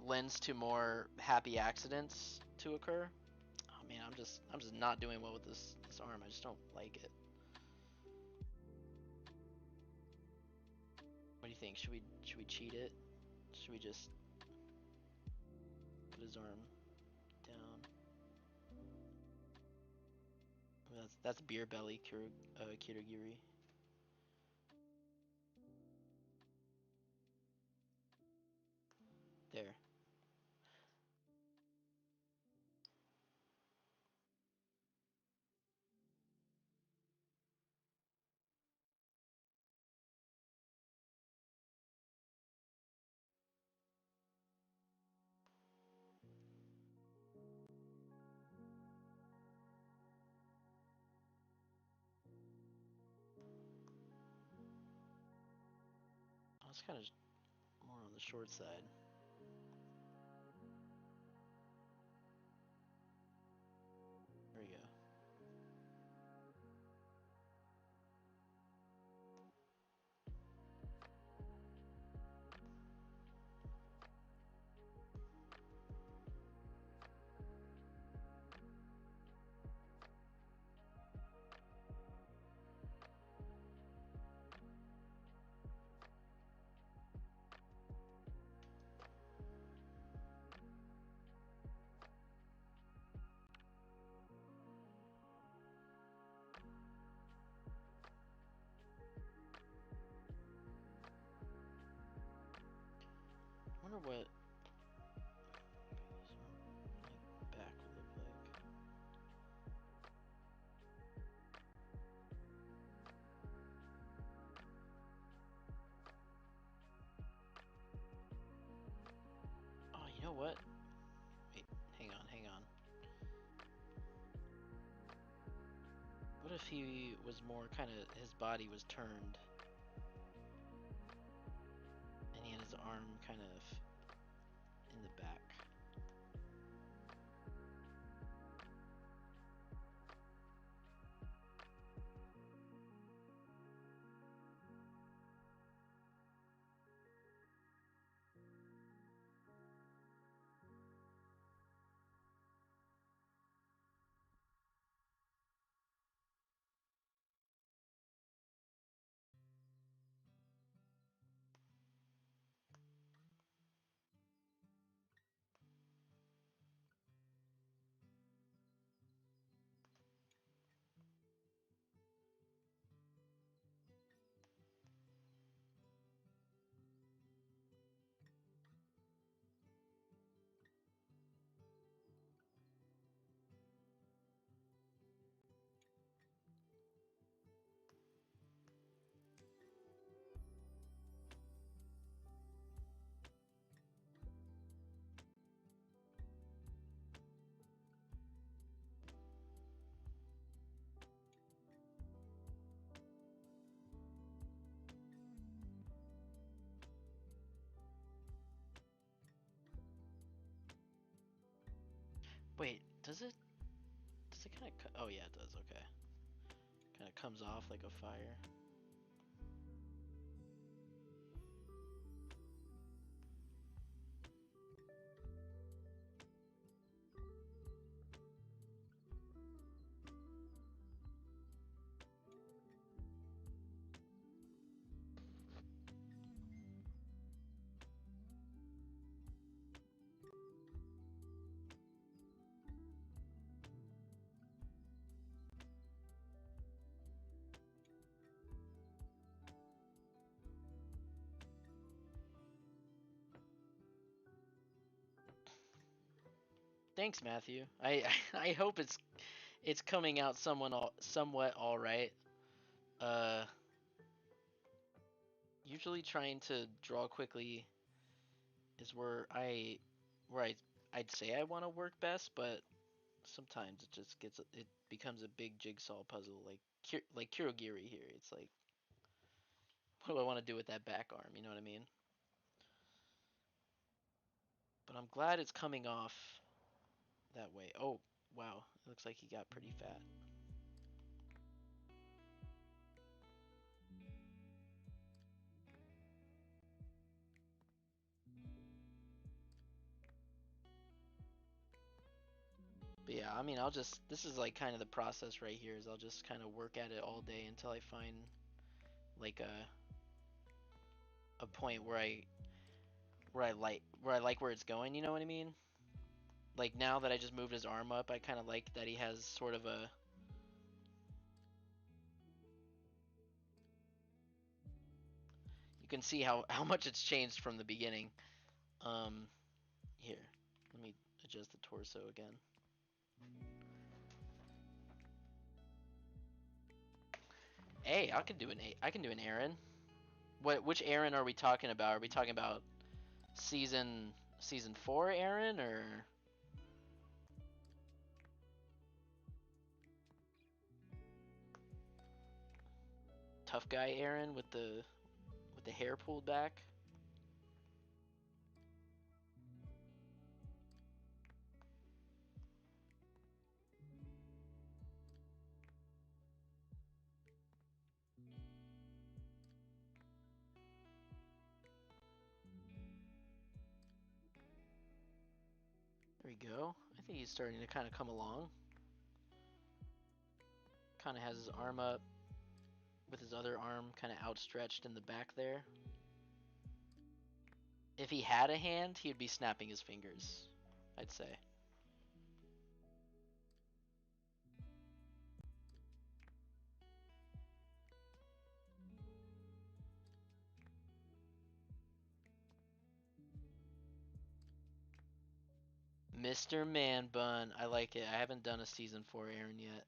lends to more happy accidents to occur. Oh man, I'm just not doing well with this arm. I just don't like it. What do you think? Should we cheat it? Should we just put his arm down? That's beer belly Kirigiri. There. Oh, it's kind of more on the short side. There we go. I wonder what like back would look like. what? Wait, hang on, hang on. What if he was more kind of, his body was turned and he had his arm kind of in the back? Wait, does it kind of, oh yeah, it does, okay. Kind of comes off like a fire. Thanks, Matthew. I hope it's coming out somewhat all right. Uh, Usually trying to draw quickly is where I'd say I want to work best, but sometimes it becomes a big jigsaw puzzle like Kurogiri here. It's like, what do I want to do with that back arm? You know what I mean? But I'm glad it's coming off that way. Oh, wow. It looks like he got pretty fat. But yeah, I mean, this is like kind of the process right here is I'll just kind of work at it all day until I find like a point where I like where it's going, you know what I mean? Like now that I just moved his arm up, I kind of like that he has sort of a, you can see how much it's changed from the beginning. Here, let me adjust the torso again. Hey, I can do an Aaron. Which Aaron are we talking about? Are we talking about season 4 Aaron or tough guy Aaron with the hair pulled back? There we go. I think he's starting to kind of come along. Kind of has his arm up with his other arm kind of outstretched in the back there. If he had a hand, he'd be snapping his fingers, I'd say. Mr. Man Bun, I like it. I haven't done a season 4 Aaron yet.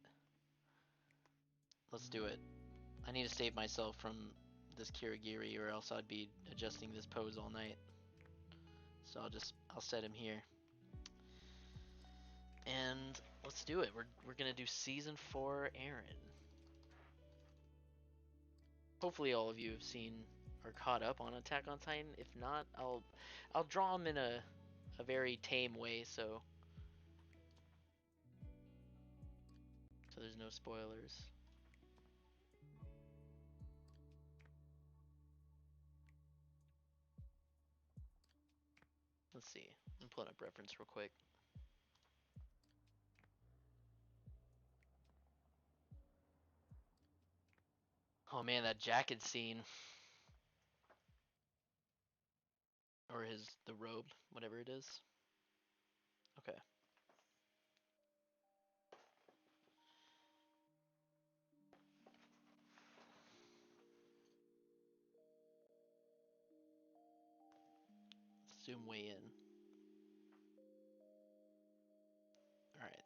Let's do it. I need to save myself from this Kirigiri or else I'd be adjusting this pose all night. So I'll set him here. And let's do it. We're gonna do season 4 Eren. Hopefully all of you have seen or caught up on Attack on Titan. If not, I'll draw them in a very tame way, so there's no spoilers. Let's see. I'm pulling up reference real quick. Oh man, that jacket scene. Or the robe, whatever it is. Okay. Let's zoom way in. Alright.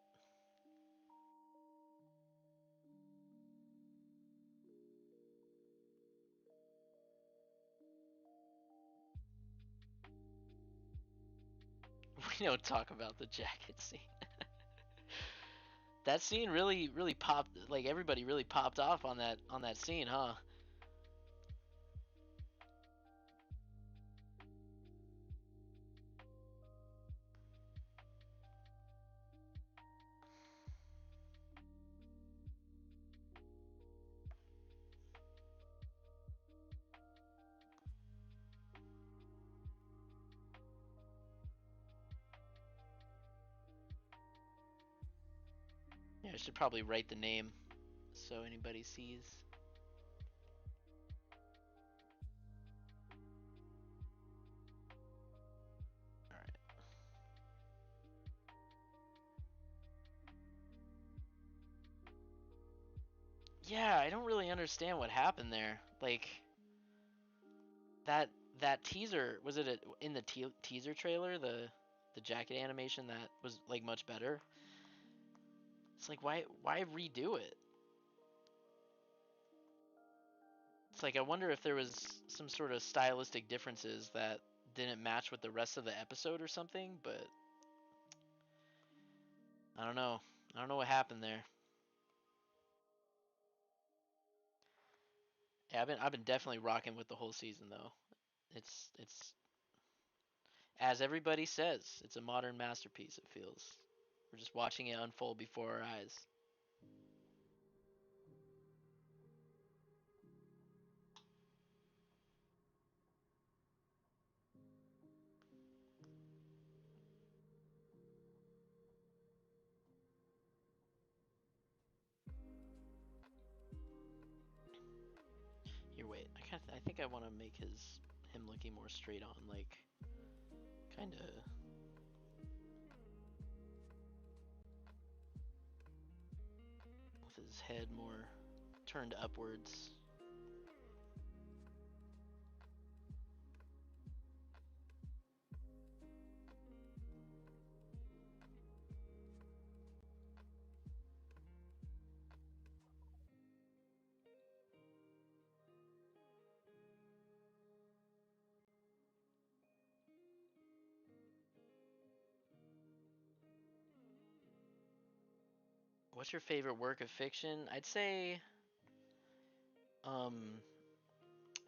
We don't talk about the jacket scene. That scene really popped, like everybody really popped off on that scene, huh? Yeah, I should probably write the name so anybody sees. Alright. Yeah, I don't really understand what happened there. Like that teaser, was it in the teaser trailer, the jacket animation that was like much better? It's like why redo it? It's like I wonder if there was some sort of stylistic differences that didn't match with the rest of the episode or something, but I don't know. I don't know what happened there. Yeah, I've been definitely rocking with the whole season though. It's as everybody says, it's a modern masterpiece, it feels. We're just watching it unfold before our eyes. Here, wait. I think I want to make him looking more straight on, like kind of. With his head more turned upwards. What's your favorite work of fiction? I'd say um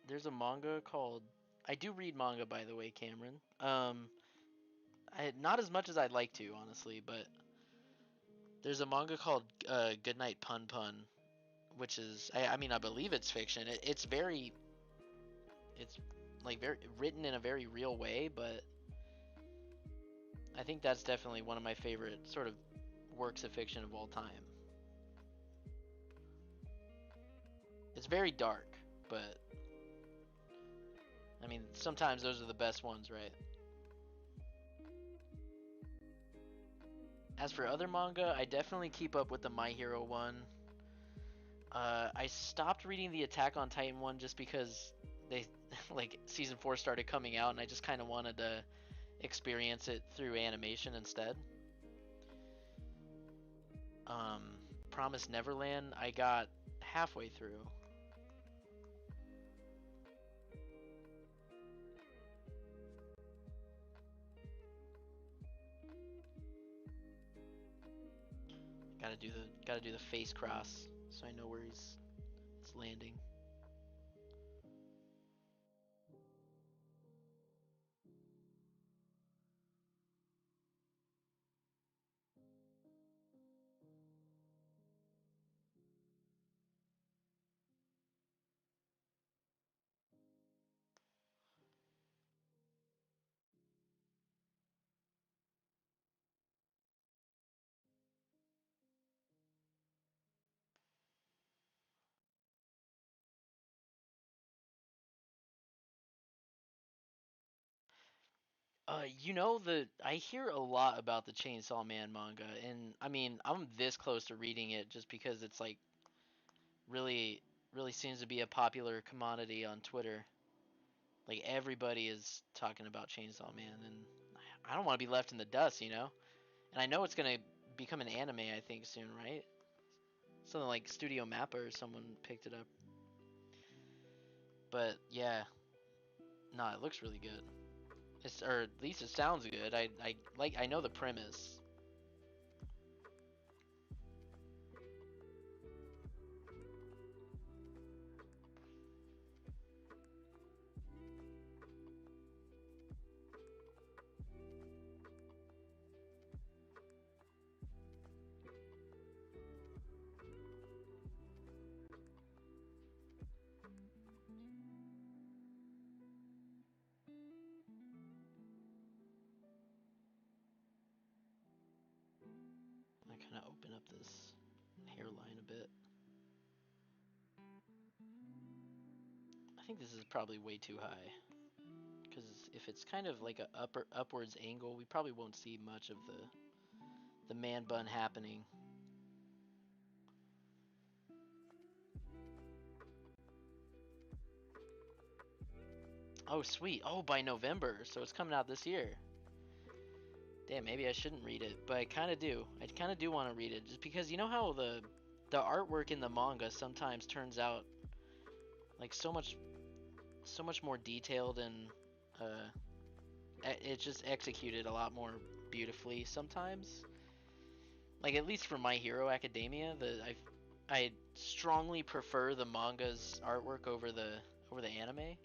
there's a manga called, I do read manga by the way, Cameron. Not as much as I'd like to, honestly, but there's a manga called Goodnight Pun Pun, which is I mean I believe it's fiction. It's like very written in a very real way, but I think that's definitely one of my favorite sort of works of fiction of all time. It's very dark, but I mean sometimes those are the best ones, right? As for other manga, I definitely keep up with the My Hero one. I stopped reading the Attack on Titan one just because they like season 4 started coming out and I just kind of wanted to experience it through animation instead. Um, Promise Neverland, I got halfway through. Gotta do the face cross so I know where it's landing. I hear a lot about the Chainsaw Man manga, and I mean, I'm this close to reading it just because it's like really, really seems to be a popular commodity on Twitter. Like everybody is talking about Chainsaw Man, and I don't want to be left in the dust, you know. And I know it's gonna become an anime, I think soon, right? Something like Studio Mappa or someone picked it up. But yeah, nah, it looks really good. Or at least it sounds good. I know the premise. I kind of open up this hairline a bit. I think this is probably way too high. Because if it's kind of like a upwards angle, we probably won't see much of the man bun happening. Oh sweet. Oh, by November, so it's coming out this year. Damn, maybe I shouldn't read it, but I kind of do. I kind of do want to read it just because you know how the artwork in the manga sometimes turns out like so much more detailed and it's just executed a lot more beautifully sometimes. Like at least for My Hero Academia, I strongly prefer the manga's artwork over the anime.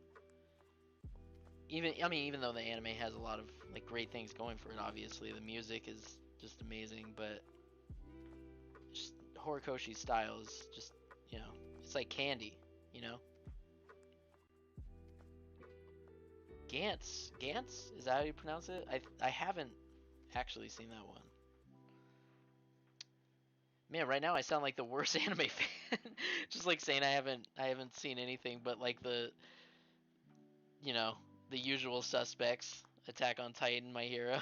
Even though the anime has a lot of like great things going for it, obviously the music is just amazing, but just Horikoshi's style is just you know it's like candy, you know. Gantz, is that how you pronounce it? I haven't actually seen that one. Man, right now I sound like the worst anime fan. Just like saying I haven't seen anything but like you know, the usual suspects, Attack on Titan, My Hero.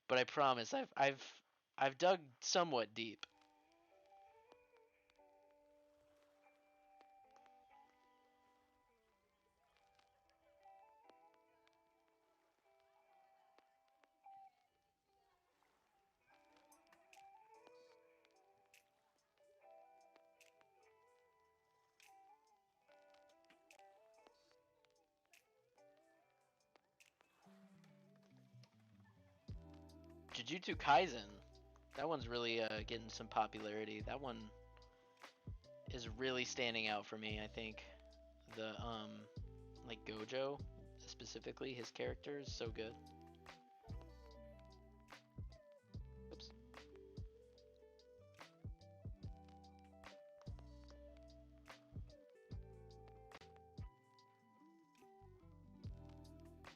But I promise I've dug somewhat deep. Jujutsu Kaisen. That one's really getting some popularity. That one is really standing out for me, I think. The like Gojo specifically, his character is so good. Oops.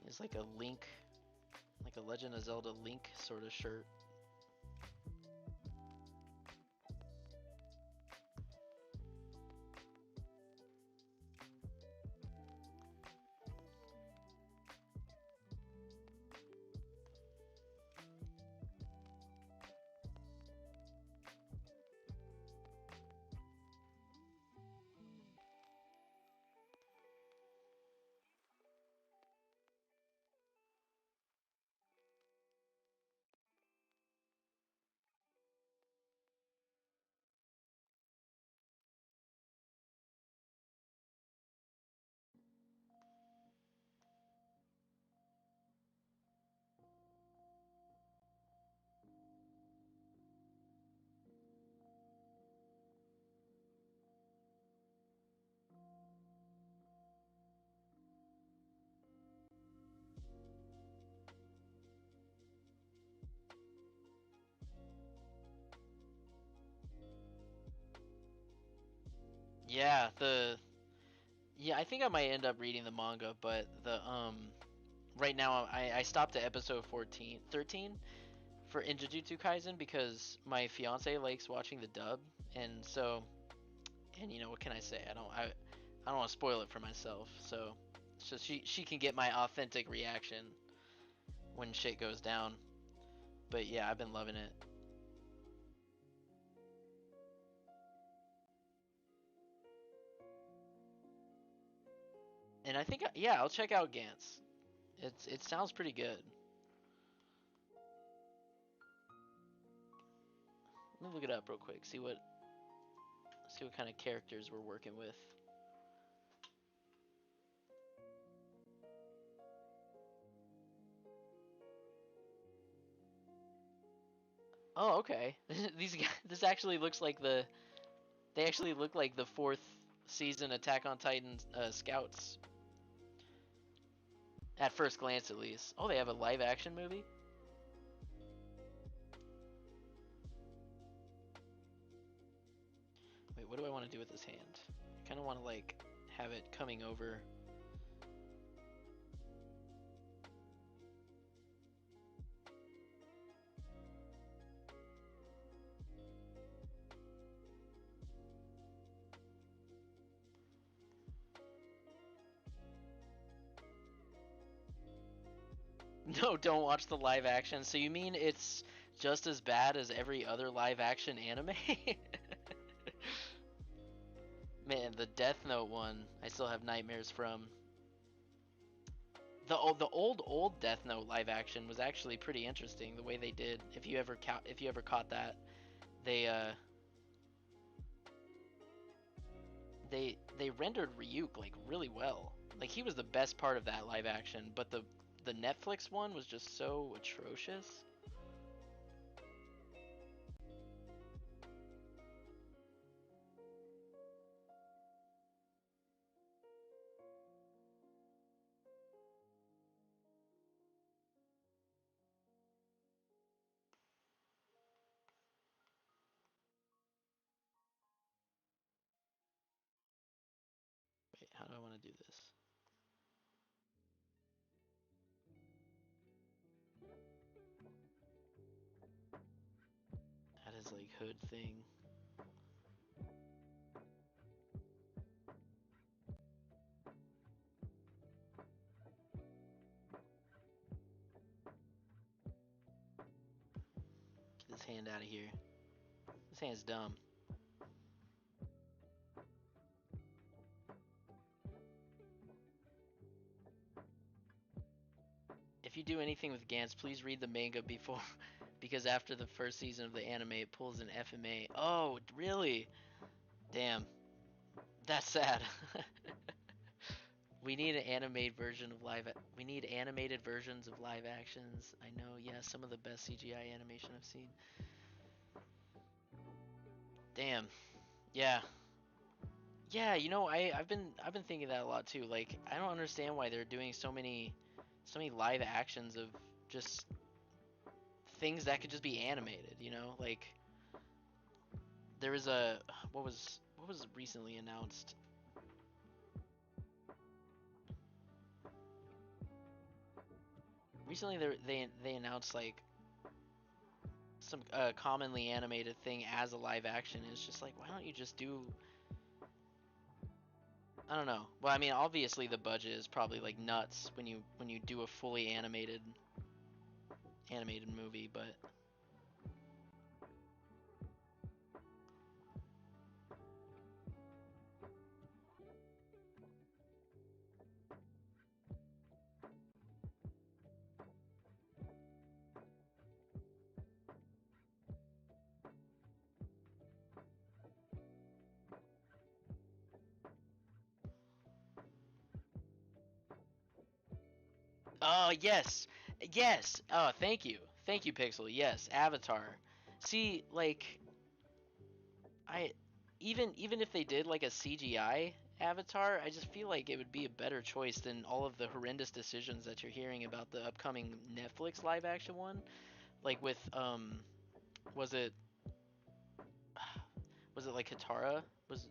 It's like a Link, like a Legend of Zelda Link sort of shirt. Yeah, yeah, I think I might end up reading the manga, but the right now I stopped at episode 14, 13 for in Jujutsu Kaisen because my fiance likes watching the dub, and so and you know what can I say? I don't want to spoil it for myself, so she can get my authentic reaction when shit goes down. But yeah, I've been loving it. And I think yeah, I'll check out Gantz. It sounds pretty good. Let me look it up real quick. See what kind of characters we're working with. Oh, okay. These guys, this actually looks like they actually look like the fourth season Attack on Titan scouts at first glance, at least. Oh, they have a live action movie. Wait, what do I want to do with this hand? I kind of want to like have it coming over. No, don't watch the live action. So you mean it's just as bad as every other live action anime? Man, the Death Note one, I still have nightmares from. The old Death Note live action was actually pretty interesting. The way they did, if you ever caught that, they they rendered Ryuk like really well. Like he was the best part of that live action, but the Netflix one was just so atrocious. Wait, how do I want to do this? That is like hood thing. Get this hand out of here. This hand's dumb. If you do anything with Gantz, please read the manga before, because after the first season of the anime, it pulls an FMA. Oh, really? Damn, that's sad. We need an animated version of live. We need animated versions of live actions. I know, yeah, some of the best CGI animation I've seen. Damn, yeah, yeah. You know, I've been thinking that a lot too. Like, I don't understand why they're doing so many live actions of just things that could just be animated. You know, like there was a what was recently announced. Recently, they announced like some commonly animated thing as a live action. It's just like, why don't you just do? I don't know. Well, I mean, obviously the budget is probably like nuts when you do a fully animated movie, but oh yes, yes. Oh, thank you, Pixel. Yes, Avatar. See, like I even if they did like a CGI Avatar, I just feel like it would be a better choice than all of the horrendous decisions that you're hearing about the upcoming Netflix live action one. Like with was it was it like Katara? Was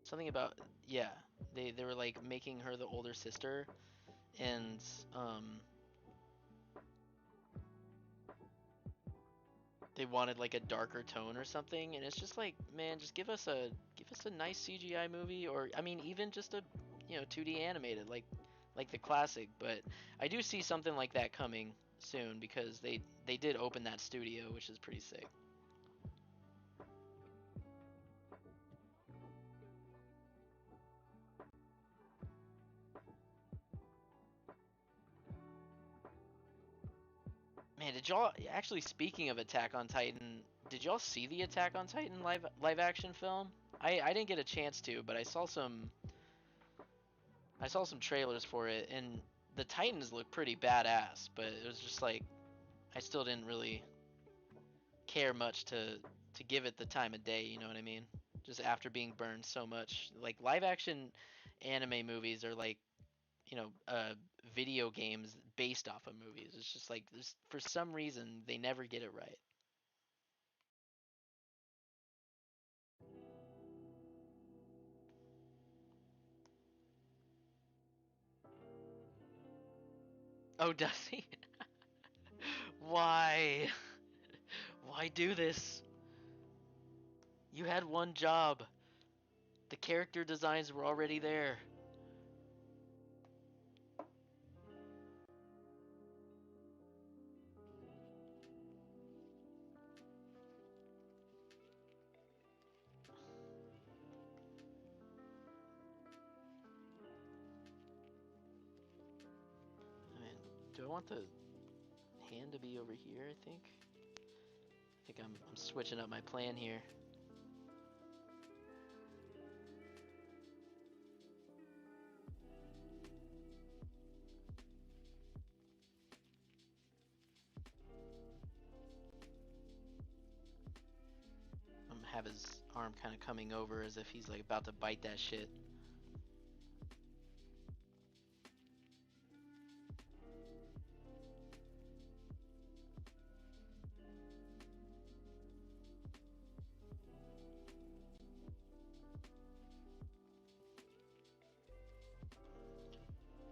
Something about, yeah, they were like making her the older sister, and they wanted like a darker tone or something, and it's just like, man, just give us a nice CGI movie, or I mean even just a 2D animated like the classic. But I do see something like that coming soon because they did open that studio, which is pretty sick. Man, did y'all actually, speaking of Attack on Titan, did y'all see the Attack on Titan live action film? I didn't get a chance to, but I saw some trailers for it, and the Titans look pretty badass, but it was just like I still didn't really care much to give it the time of day, you know what I mean? Just after being burned so much. Like live action anime movies are like, video games based off of movies. It's just like for some reason they never get it right. Oh, does he? Why? Why do this? You had one job. The character designs were already there. I mean, do I want the hand to be over here, I think? I think I'm switching up my plan here. I'm gonna have his arm kind of coming over as if he's like about to bite that shit.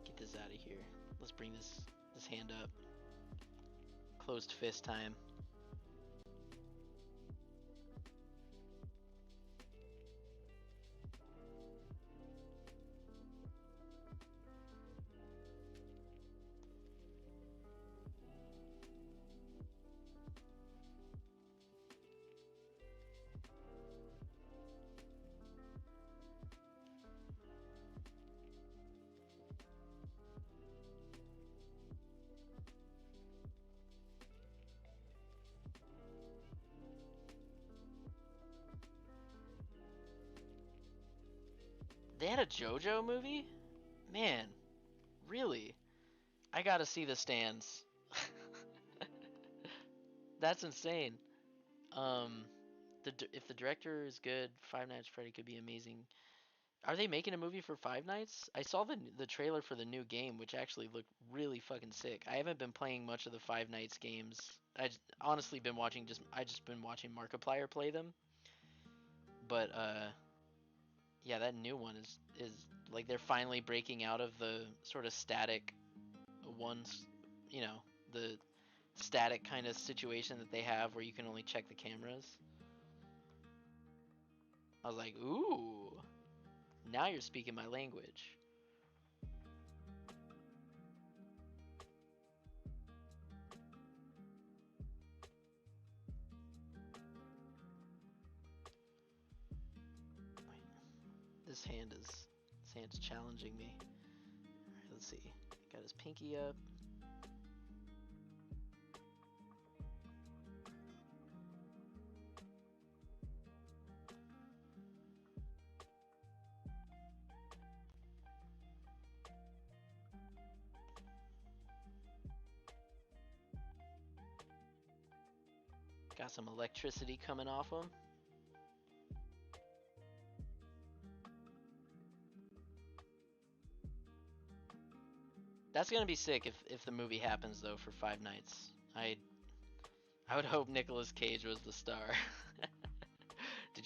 Get this out of here. Let's bring this hand up. Closed fist time. They had a JoJo movie? Man, really? I gotta see the stands. That's insane. Um, if the director is good, Five Nights at Freddy could be amazing. Are they making a movie for Five Nights? I saw the trailer for the new game, which actually looked really fucking sick. I haven't been playing much of the Five Nights games. Honestly been watching I just been watching Markiplier play them. But yeah, that new one is like they're finally breaking out of the sort of static ones, you know, the static kind of situation that they have where you can only check the cameras. I was like, ooh, now you're speaking my language. Wait, this hand's challenging me. All right, let's see. Got his pinky up. Got some electricity coming off him. That's gonna be sick if the movie happens though for Five Nights. I would hope Nicolas Cage was the star.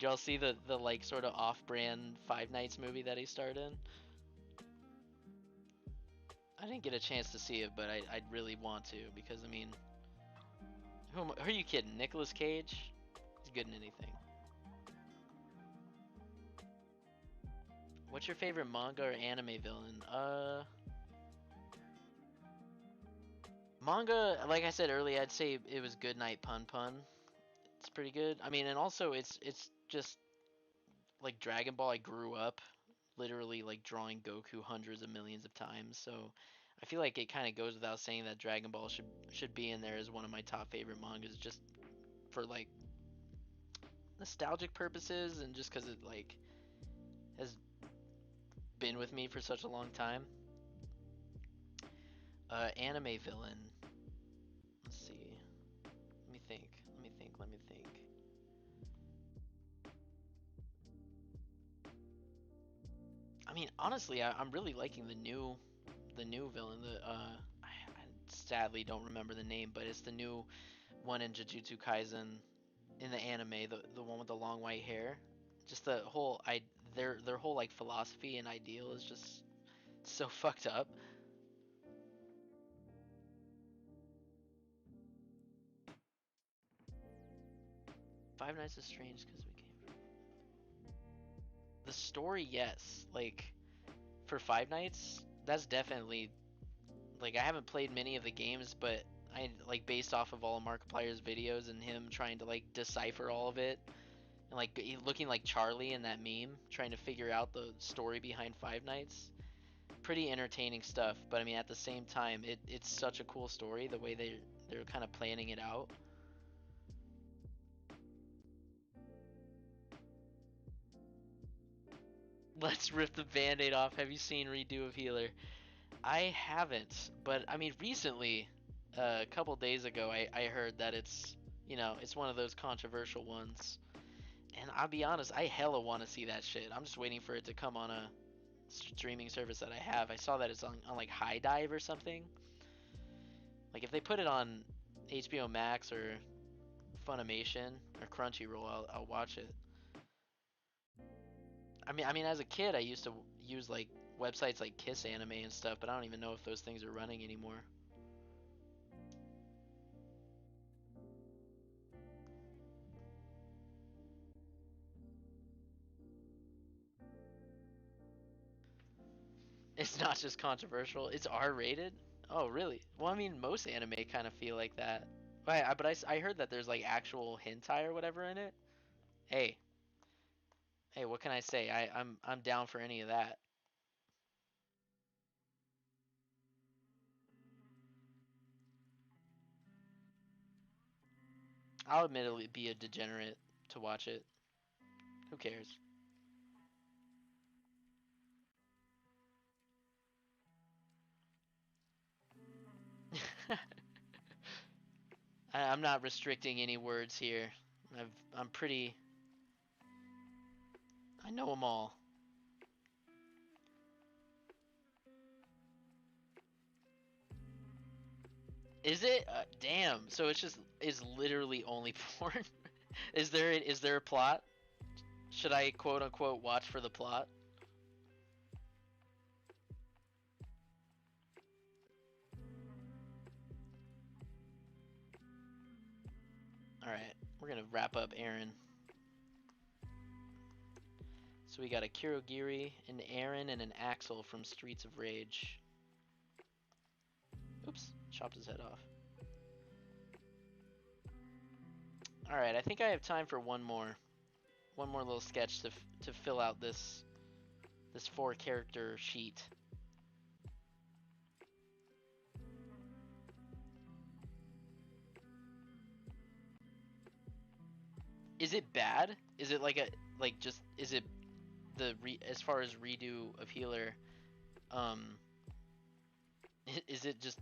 Did y'all see the like sort of off-brand Five Nights movie that he starred in? I didn't get a chance to see it, but I'd really want to because I mean, who are you kidding? Nicolas Cage? He's good in anything. What's your favorite manga or anime villain? Manga, like I said earlier, I'd say it was Goodnight Pun Pun. It's pretty good. I mean, and also it's just like Dragon Ball. I grew up literally like drawing Goku hundreds of millions of times, so I feel like it kind of goes without saying that Dragon Ball should be in there as one of my top favorite mangas, just for like nostalgic purposes and just because it like has been with me for such a long time. Anime villain. Let's see. Let me think. Let me think. Let me think. I mean, honestly, I'm really liking the new villain. I sadly don't remember the name, but it's the new one in Jujutsu Kaisen in the anime, the one with the long white hair. Just the whole their whole like philosophy and ideal is just so fucked up. Five Nights at Strange because we came from the story, yes. Like for Five Nights, that's definitely like I haven't played many of the games, but I like based off of all of Markiplier's videos and him trying to like decipher all of it and like looking like Charlie in that meme, trying to figure out the story behind Five Nights. Pretty entertaining stuff, but I mean at the same time, it's such a cool story the way they're kind of planning it out. Let's rip the band-aid off. Have you seen Redo of Healer? I haven't, but I mean recently, a couple days ago, I heard that it's one of those controversial ones. And I'll be honest, I hella want to see that shit. I'm just waiting for it to come on a streaming service that I have. I saw that it's on like High Dive or something. Like if they put it on HBO Max or Funimation or Crunchyroll, I'll watch it. I mean, as a kid, I used to use like websites like Kiss Anime and stuff, but I don't even know if those things are running anymore. It's not just controversial; it's R-rated. Oh, really? Well, I mean, most anime kind of feel like that. But I heard that there's like actual hentai or whatever in it. Hey, hey, what can I say? I'm down for any of that. I'll admittedly be a degenerate to watch it. Who cares? I'm not restricting any words here. I'm pretty. I know them all. Is it? Damn. So it's just is literally only porn. Is there a plot? Should I quote unquote watch for the plot? All right, we're gonna wrap up Aaron. So we got a Kurogiri, an Aaron, and an Axel from Streets of Rage. Oops, chopped his head off. All right, I think I have time for one more little sketch to fill out this four character sheet. Is it bad? Is it like a like just is it as far as redo of healer? Um, is it just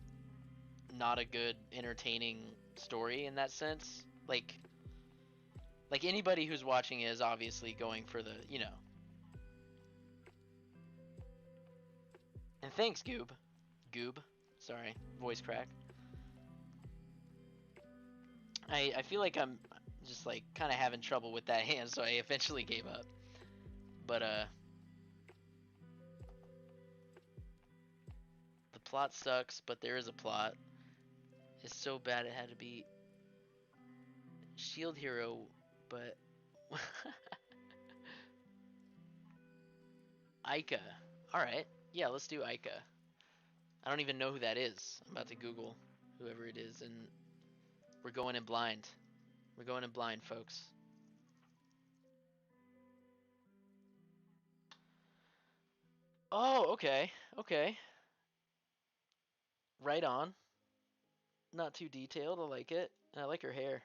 not a good entertaining story in that sense? Like anybody who's watching is obviously going for the And thanks, Goob. Sorry, voice crack. I feel like Just like kind of having trouble with that hand, so I eventually gave up. But the plot sucks, but there is a plot. It's so bad it had to be Shield Hero, but Aika. All right, yeah, let's do Aika. I don't even know who that is. I'm about to Google whoever it is, and we're going in blind. We're going in blind, folks. Oh, okay, okay. Right on. Not too detailed. I like it, and I like her hair.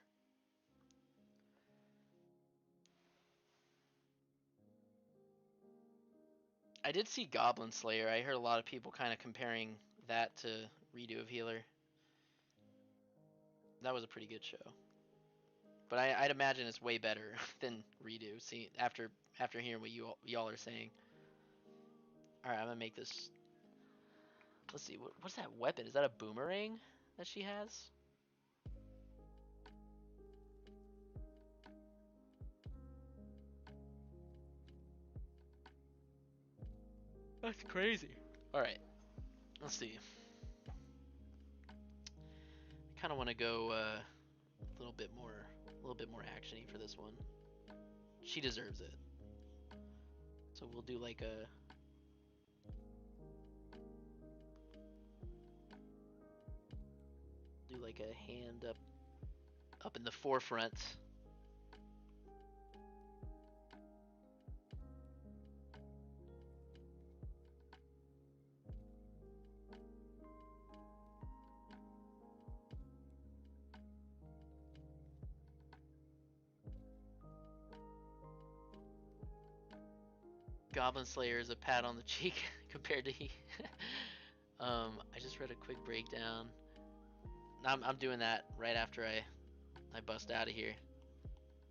I did see Goblin Slayer. I heard a lot of people kind of comparing that to Redo of Healer. That was a pretty good show. But I'd imagine it's way better than Redo. See, after hearing what y'all are saying. All right, I'm gonna make this. Let's see. What's that weapon? Is that a boomerang that she has? That's crazy. All right, let's see. I kind of want to go a little bit more actiony for this one. She deserves it. So we'll do like a hand up in the forefront. Goblin Slayer is a pat on the cheek compared to he. I just read a quick breakdown. I'm doing that right after I bust out of here.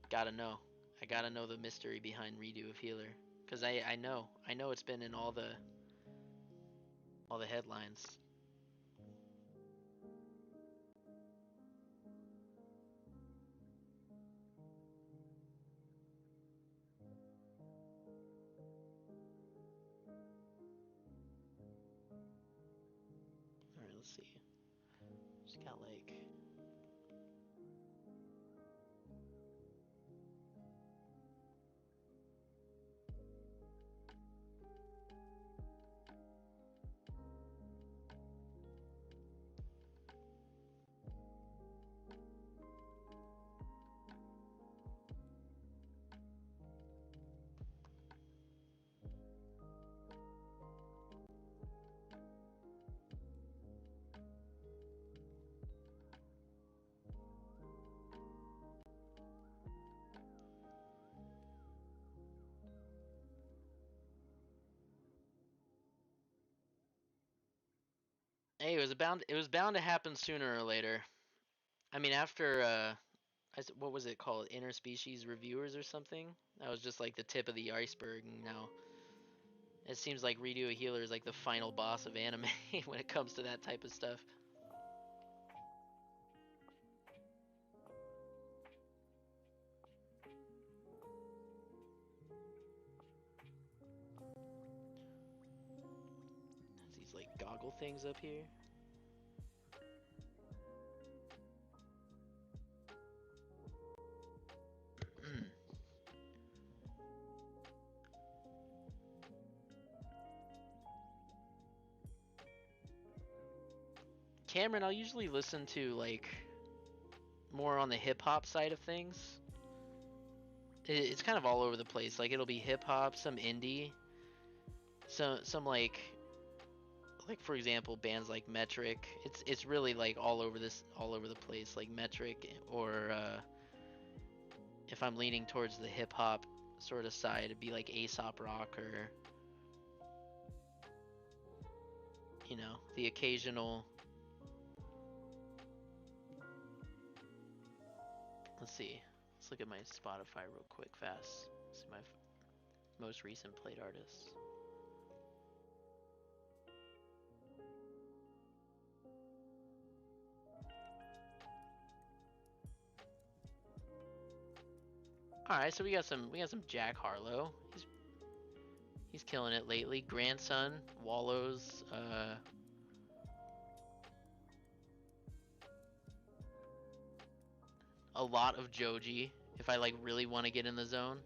Gotta know. I gotta know the mystery behind Redo of Healer, cause I know it's been in all the headlines. All right, let's see. Just got like hey, it was bound to happen sooner or later. I mean, after what was it called? Interspecies Reviewers or something? That was just like the tip of the iceberg. And now it seems like Redo a Healer is like the final boss of anime when it comes to that type of stuff. These like goggle things up here. Cameron, I'll usually listen to like more on the hip hop side of things. It's kind of all over the place. Like it'll be hip hop, some indie, some like for example bands like Metric. It's really like all over the place. Like Metric or if I'm leaning towards the hip hop sort of side, it'd be like Aesop Rock or the occasional. Let's see. Let's look at my Spotify real quick, fast. See my most recent played artists. All right, so we got some Jack Harlow. He's killing it lately. Grandson Wallows. A lot of Joji if I like really want to get in the zone.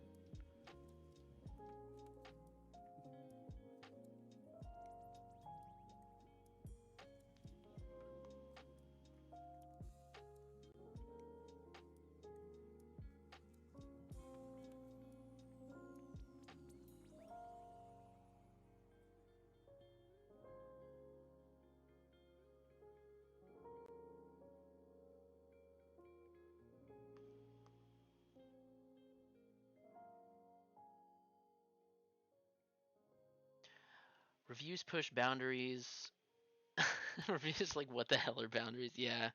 Reviews push boundaries. Reviews like what the hell are boundaries? Yeah.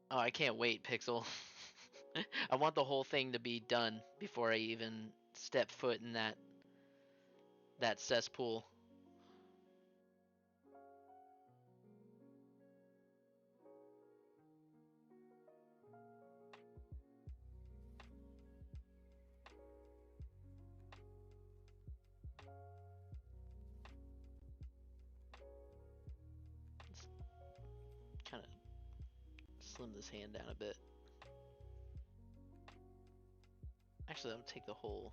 Oh, I can't wait, Pixel. I want the whole thing to be done before I even step foot in that cesspool. Kind of slim this hand down a bit. Actually, I'll take the whole.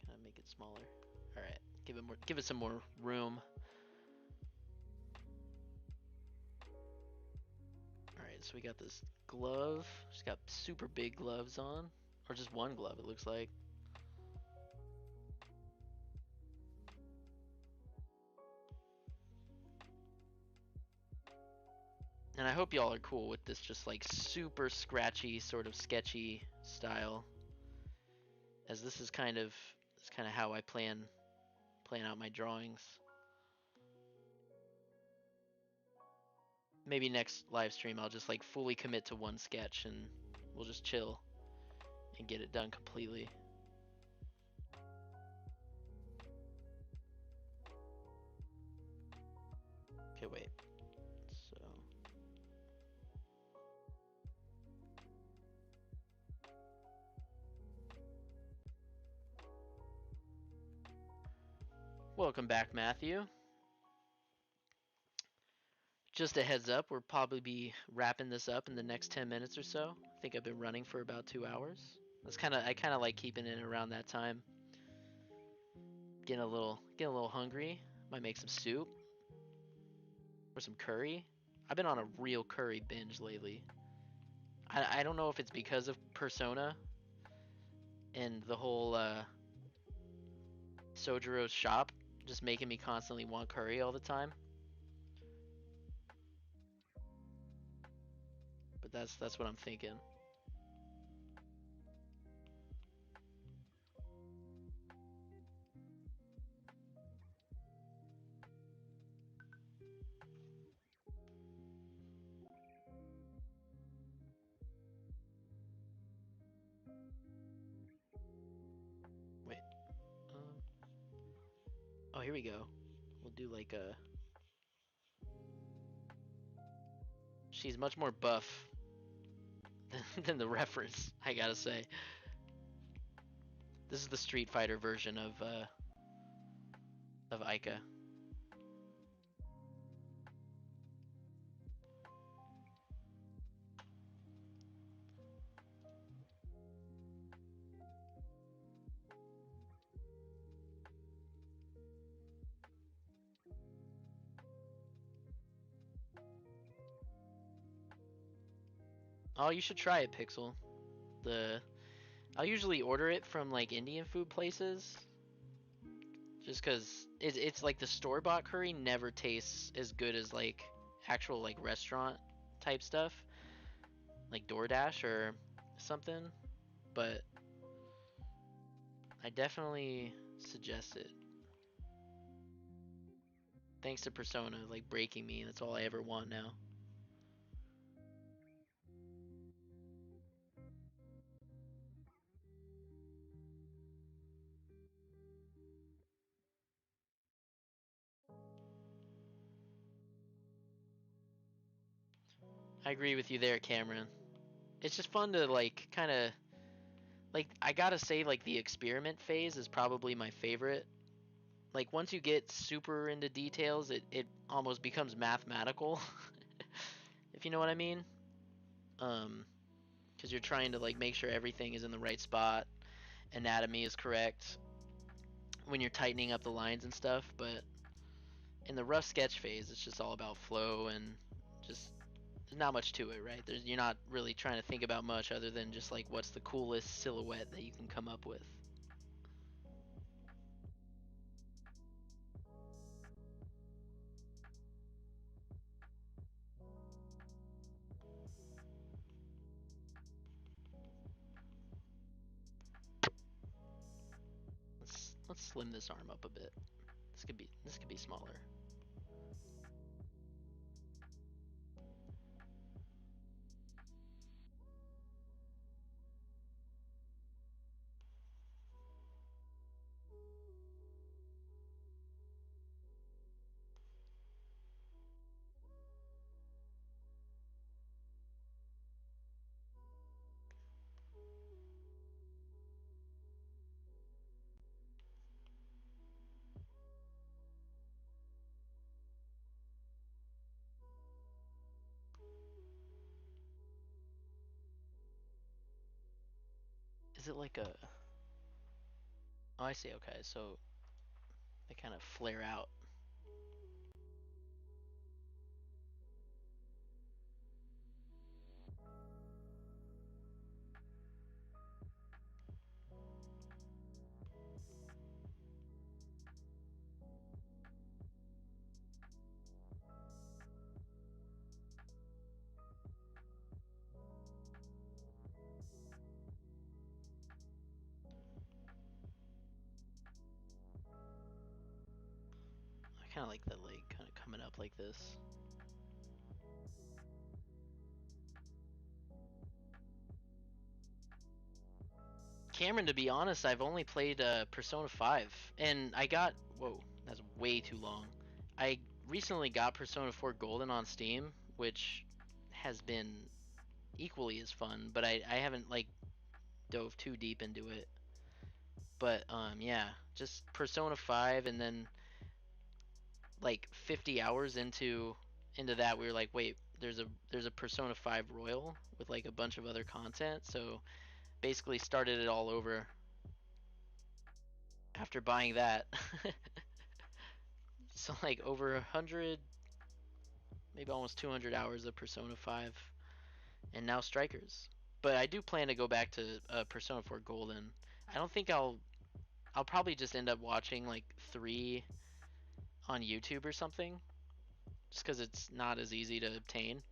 Kind of make it smaller. All right, give it some more room. All right, so we got this glove. She's got super big gloves on, or just one glove. It looks like. And I hope y'all are cool with this just like super scratchy, sort of sketchy style. As this is kind of how I plan out my drawings. Maybe next live stream I'll just like fully commit to one sketch and we'll just chill and get it done completely. Okay, wait. So welcome back, Matthew. Just a heads up, we'll probably be wrapping this up in the next 10 minutes or so. I think I've been running for about 2 hours. I kind of like keeping it around that time. Getting a little hungry. Might make some soup or some curry. I've been on a real curry binge lately. I don't know if it's because of Persona and the whole Sojiro's shop just making me constantly want curry all the time. But that's what I'm thinking. Wait. Oh, here we go. We'll do like a. She's much more buff than the reference, I gotta say. This is the Street Fighter version of Aika. Oh, you should try it, Pixel. I'll usually order it from like Indian food places, just cause it's like the store bought curry never tastes as good as like actual like restaurant type stuff, like DoorDash or something. But I definitely suggest it. Thanks to Persona, like breaking me, that's all I ever want now. I agree with you there, Cameron. It's just fun to like kind of like I gotta say like the experiment phase is probably my favorite. Like once you get super into details, it almost becomes mathematical, if you know what I mean. Um, because you're trying to like make sure everything is in the right spot, anatomy is correct when you're tightening up the lines and stuff. But in the rough sketch phase, it's just all about flow and just there's not much to it, right? You're not really trying to think about much other than just like what's the coolest silhouette that you can come up with. Let's slim this arm up a bit. This could be smaller. Is it like a? Oh, I see. Okay, so they kind of flare out. I kind of like the leg kind of coming up like this. Cameron, to be honest, I've only played Persona 5, and I got whoa, that's way too long. I recently got Persona 4 Golden on Steam, which has been equally as fun, but I haven't like dove too deep into it. But yeah, just Persona 5, and then like 50 hours into that, we were like, wait, there's a Persona 5 Royal with like a bunch of other content, so basically started it all over after buying that. So like over 100, maybe almost 200 hours of Persona 5, and now Strikers. But I do plan to go back to Persona 4 Golden. I don't think I'll probably just end up watching like 3 on YouTube or something, just because it's not as easy to obtain.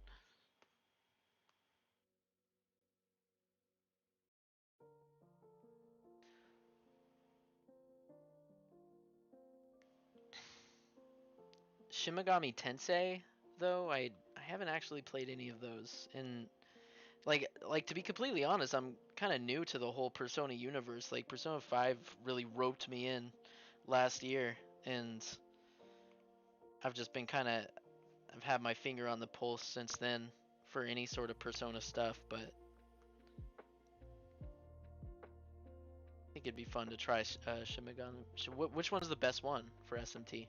Shimigami Tensei, though, I haven't actually played any of those, and like to be completely honest, I'm kind of new to the whole Persona universe. Like Persona 5 really roped me in last year, and I've just been kind of I've had my finger on the pulse since then for any sort of Persona stuff. But I think it'd be fun to try Shimigami. Which one's the best one for SMT?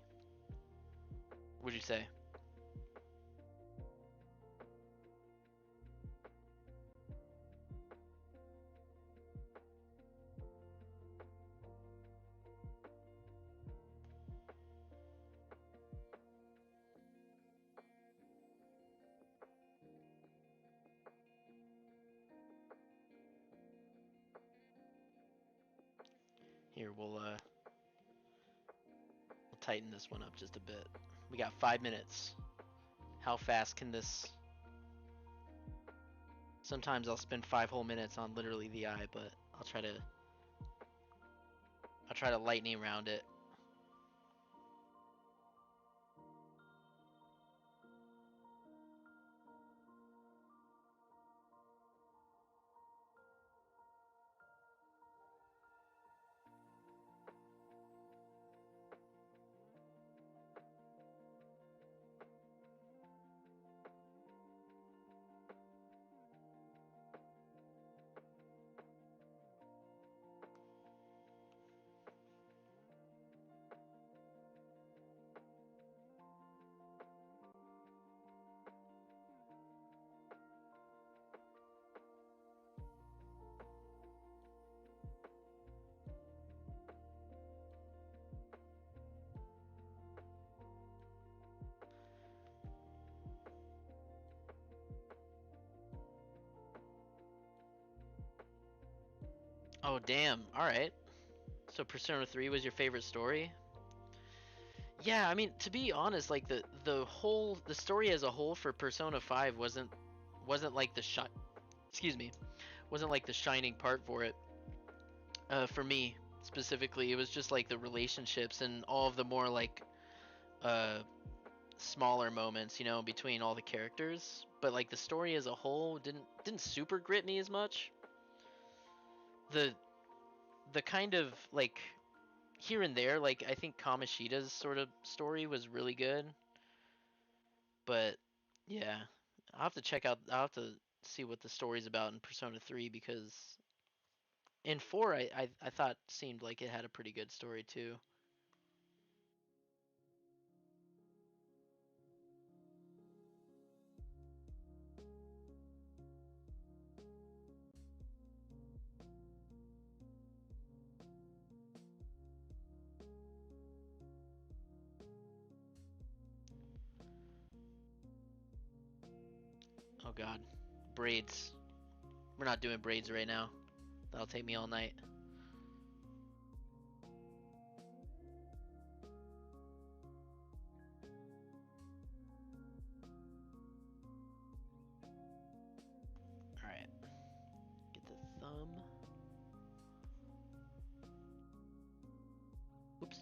Would you say? Here we'll tighten this one up just a bit. We got 5 minutes. How fast can this? Sometimes I'll spend 5 whole minutes on literally the eye, but I'll try to lightning around it. Oh damn. All right. So Persona 3 was your favorite story? Yeah, I mean, to be honest, like the story as a whole for Persona 5 wasn't like excuse me, wasn't like the shining part for it. For me specifically, it was just like the relationships and all of the more like uh smaller moments, between all the characters. But like the story as a whole didn't super grip me as much. The the kind of like here and there, like I think Kamoshida's sort of story was really good, but yeah, I'll have to see what the story's about in Persona 3 because in 4 I thought seemed like it had a pretty good story too. Oh god. Braids. We're not doing braids right now. That'll take me all night. Alright. Get the thumb. Oops.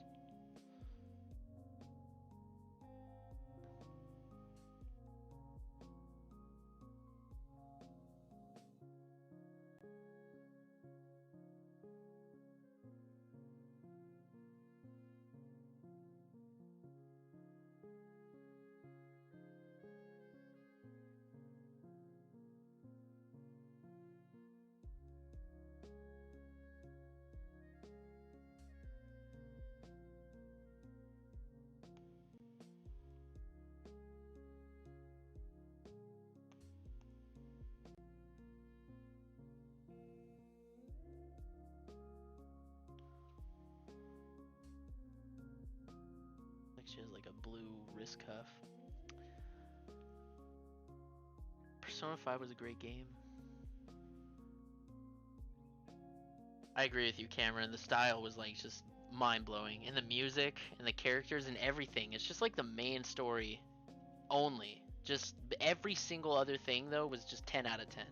Like she has like a blue wrist cuff. Persona 5 was a great game. I agree with you, Cameron. The style was like just mind blowing, and the music and the characters and everything. It's just like the main story only. Just every single other thing though was just 10 out of 10.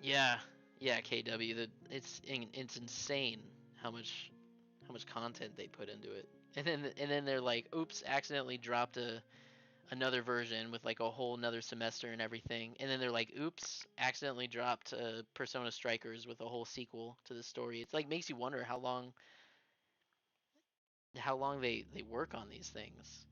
Yeah, yeah, KW. It's insane how much content they put into it. And then they're like, oops, accidentally dropped another version with like a whole another semester and everything. And then they're like, oops, accidentally dropped Persona Strikers with a whole sequel to the story. It's like makes you wonder how long they work on these things.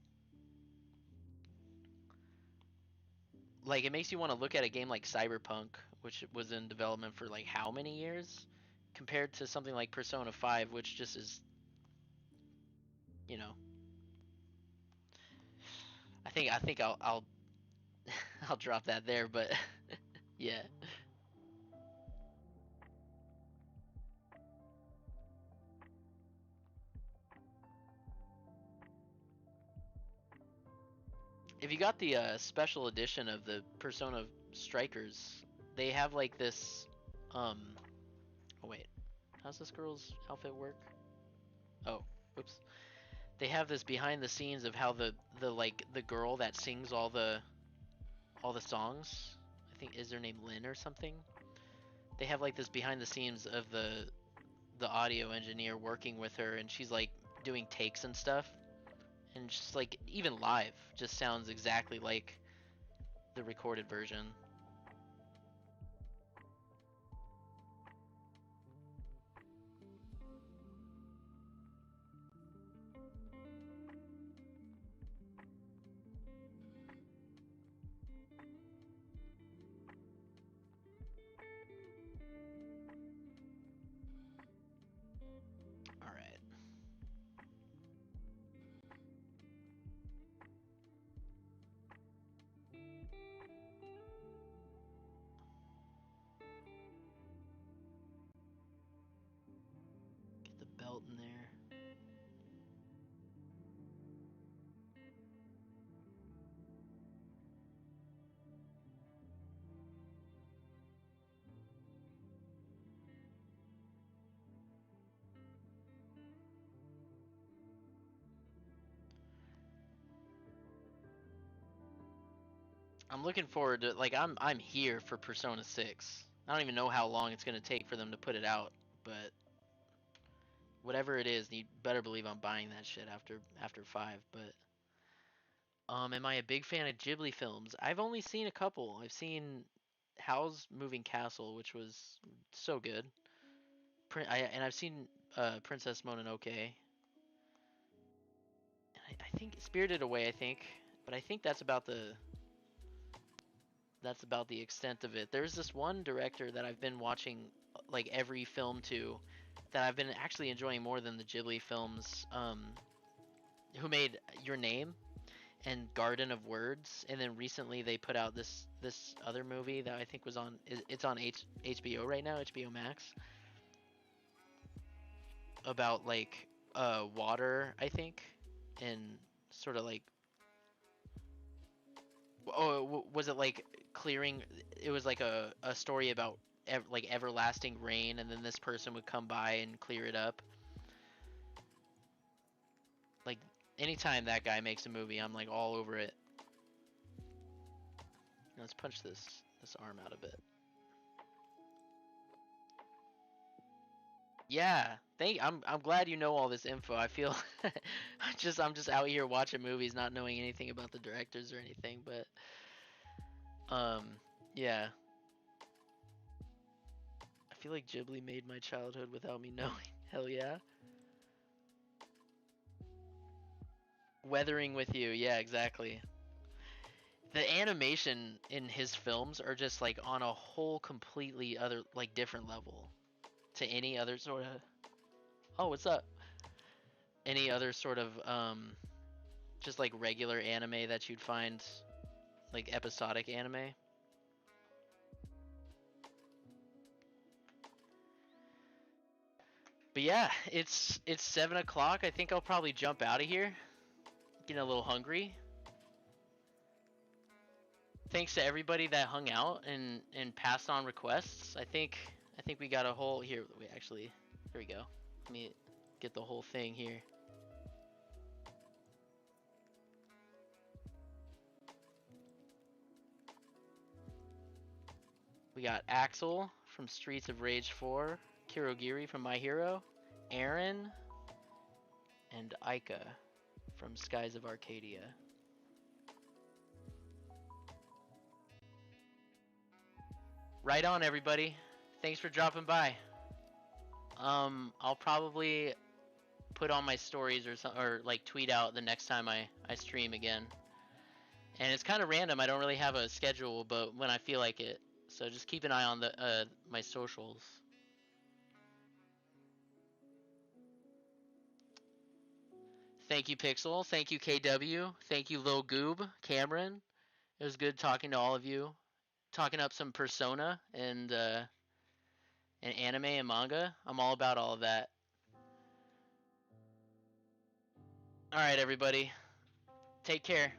Like it makes you want to look at a game like Cyberpunk, which was in development for like how many years, compared to something like Persona 5, which just is, you know, I think I'll I'll drop that there, but yeah. If you got the special edition of the Persona Strikers, they have like this. Um. Oh wait, how's this girl's outfit work? Oh, whoops. They have this behind the scenes of how the like the girl that sings all the songs. I think is her name Lynn or something. They have like this behind the scenes of the audio engineer working with her, and she's like doing takes and stuff, and just like even live, just sounds exactly like the recorded version. All right. I'm looking forward to like I'm here for Persona 6. I don't even know how long it's gonna take for them to put it out, but whatever it is, you better believe I'm buying that shit after 5. But am I a big fan of Ghibli films? I've only seen a couple. I've seen Howl's Moving Castle, which was so good. And I've seen Princess Mononoke. And I think Spirited Away. I think, but I think that's about the extent of it. There's this one director that I've been watching like every film to, that I've been actually enjoying more than the Ghibli films. Who made Your Name and Garden of Words, and then recently they put out this other movie that I think was on. It's on HBO right now, HBO Max, about like water, I think, and sort of like, oh, was it like clearing? It was like a story about like everlasting rain, and then this person would come by and clear it up. Like anytime that guy makes a movie, I'm like all over it. Let's punch this arm out a bit. Yeah, I'm glad you know all this info. I feel I'm just out here watching movies, not knowing anything about the directors or anything. But um, yeah, I feel like Ghibli made my childhood without me knowing. Hell yeah. Weathering with you, yeah, exactly. The animation in his films are just like on a whole completely other like different level to any other sort of. Oh, what's up? Any other sort of just like regular anime that you'd find, like episodic anime. But yeah, it's 7 o'clock. I think I'll probably jump out of here. Getting a little hungry. Thanks to everybody that hung out and passed on requests. I think we got a whole here. We actually, here we go. Let me get the whole thing here. We got Axel from Streets of Rage 4, Kirogiri from My Hero, Aaron, and Aika from Skies of Arcadia. Right on, everybody. Thanks for dropping by. I'll probably put on my stories or like tweet out the next time I stream again. And it's kind of random. I don't really have a schedule, but when I feel like it. So just keep an eye on the my socials. Thank you, Pixel. Thank you, KW. Thank you, Lil Goob, Cameron. It was good talking to all of you. Talking up some Persona and anime and manga. I'm all about all of that. All right, everybody. Take care.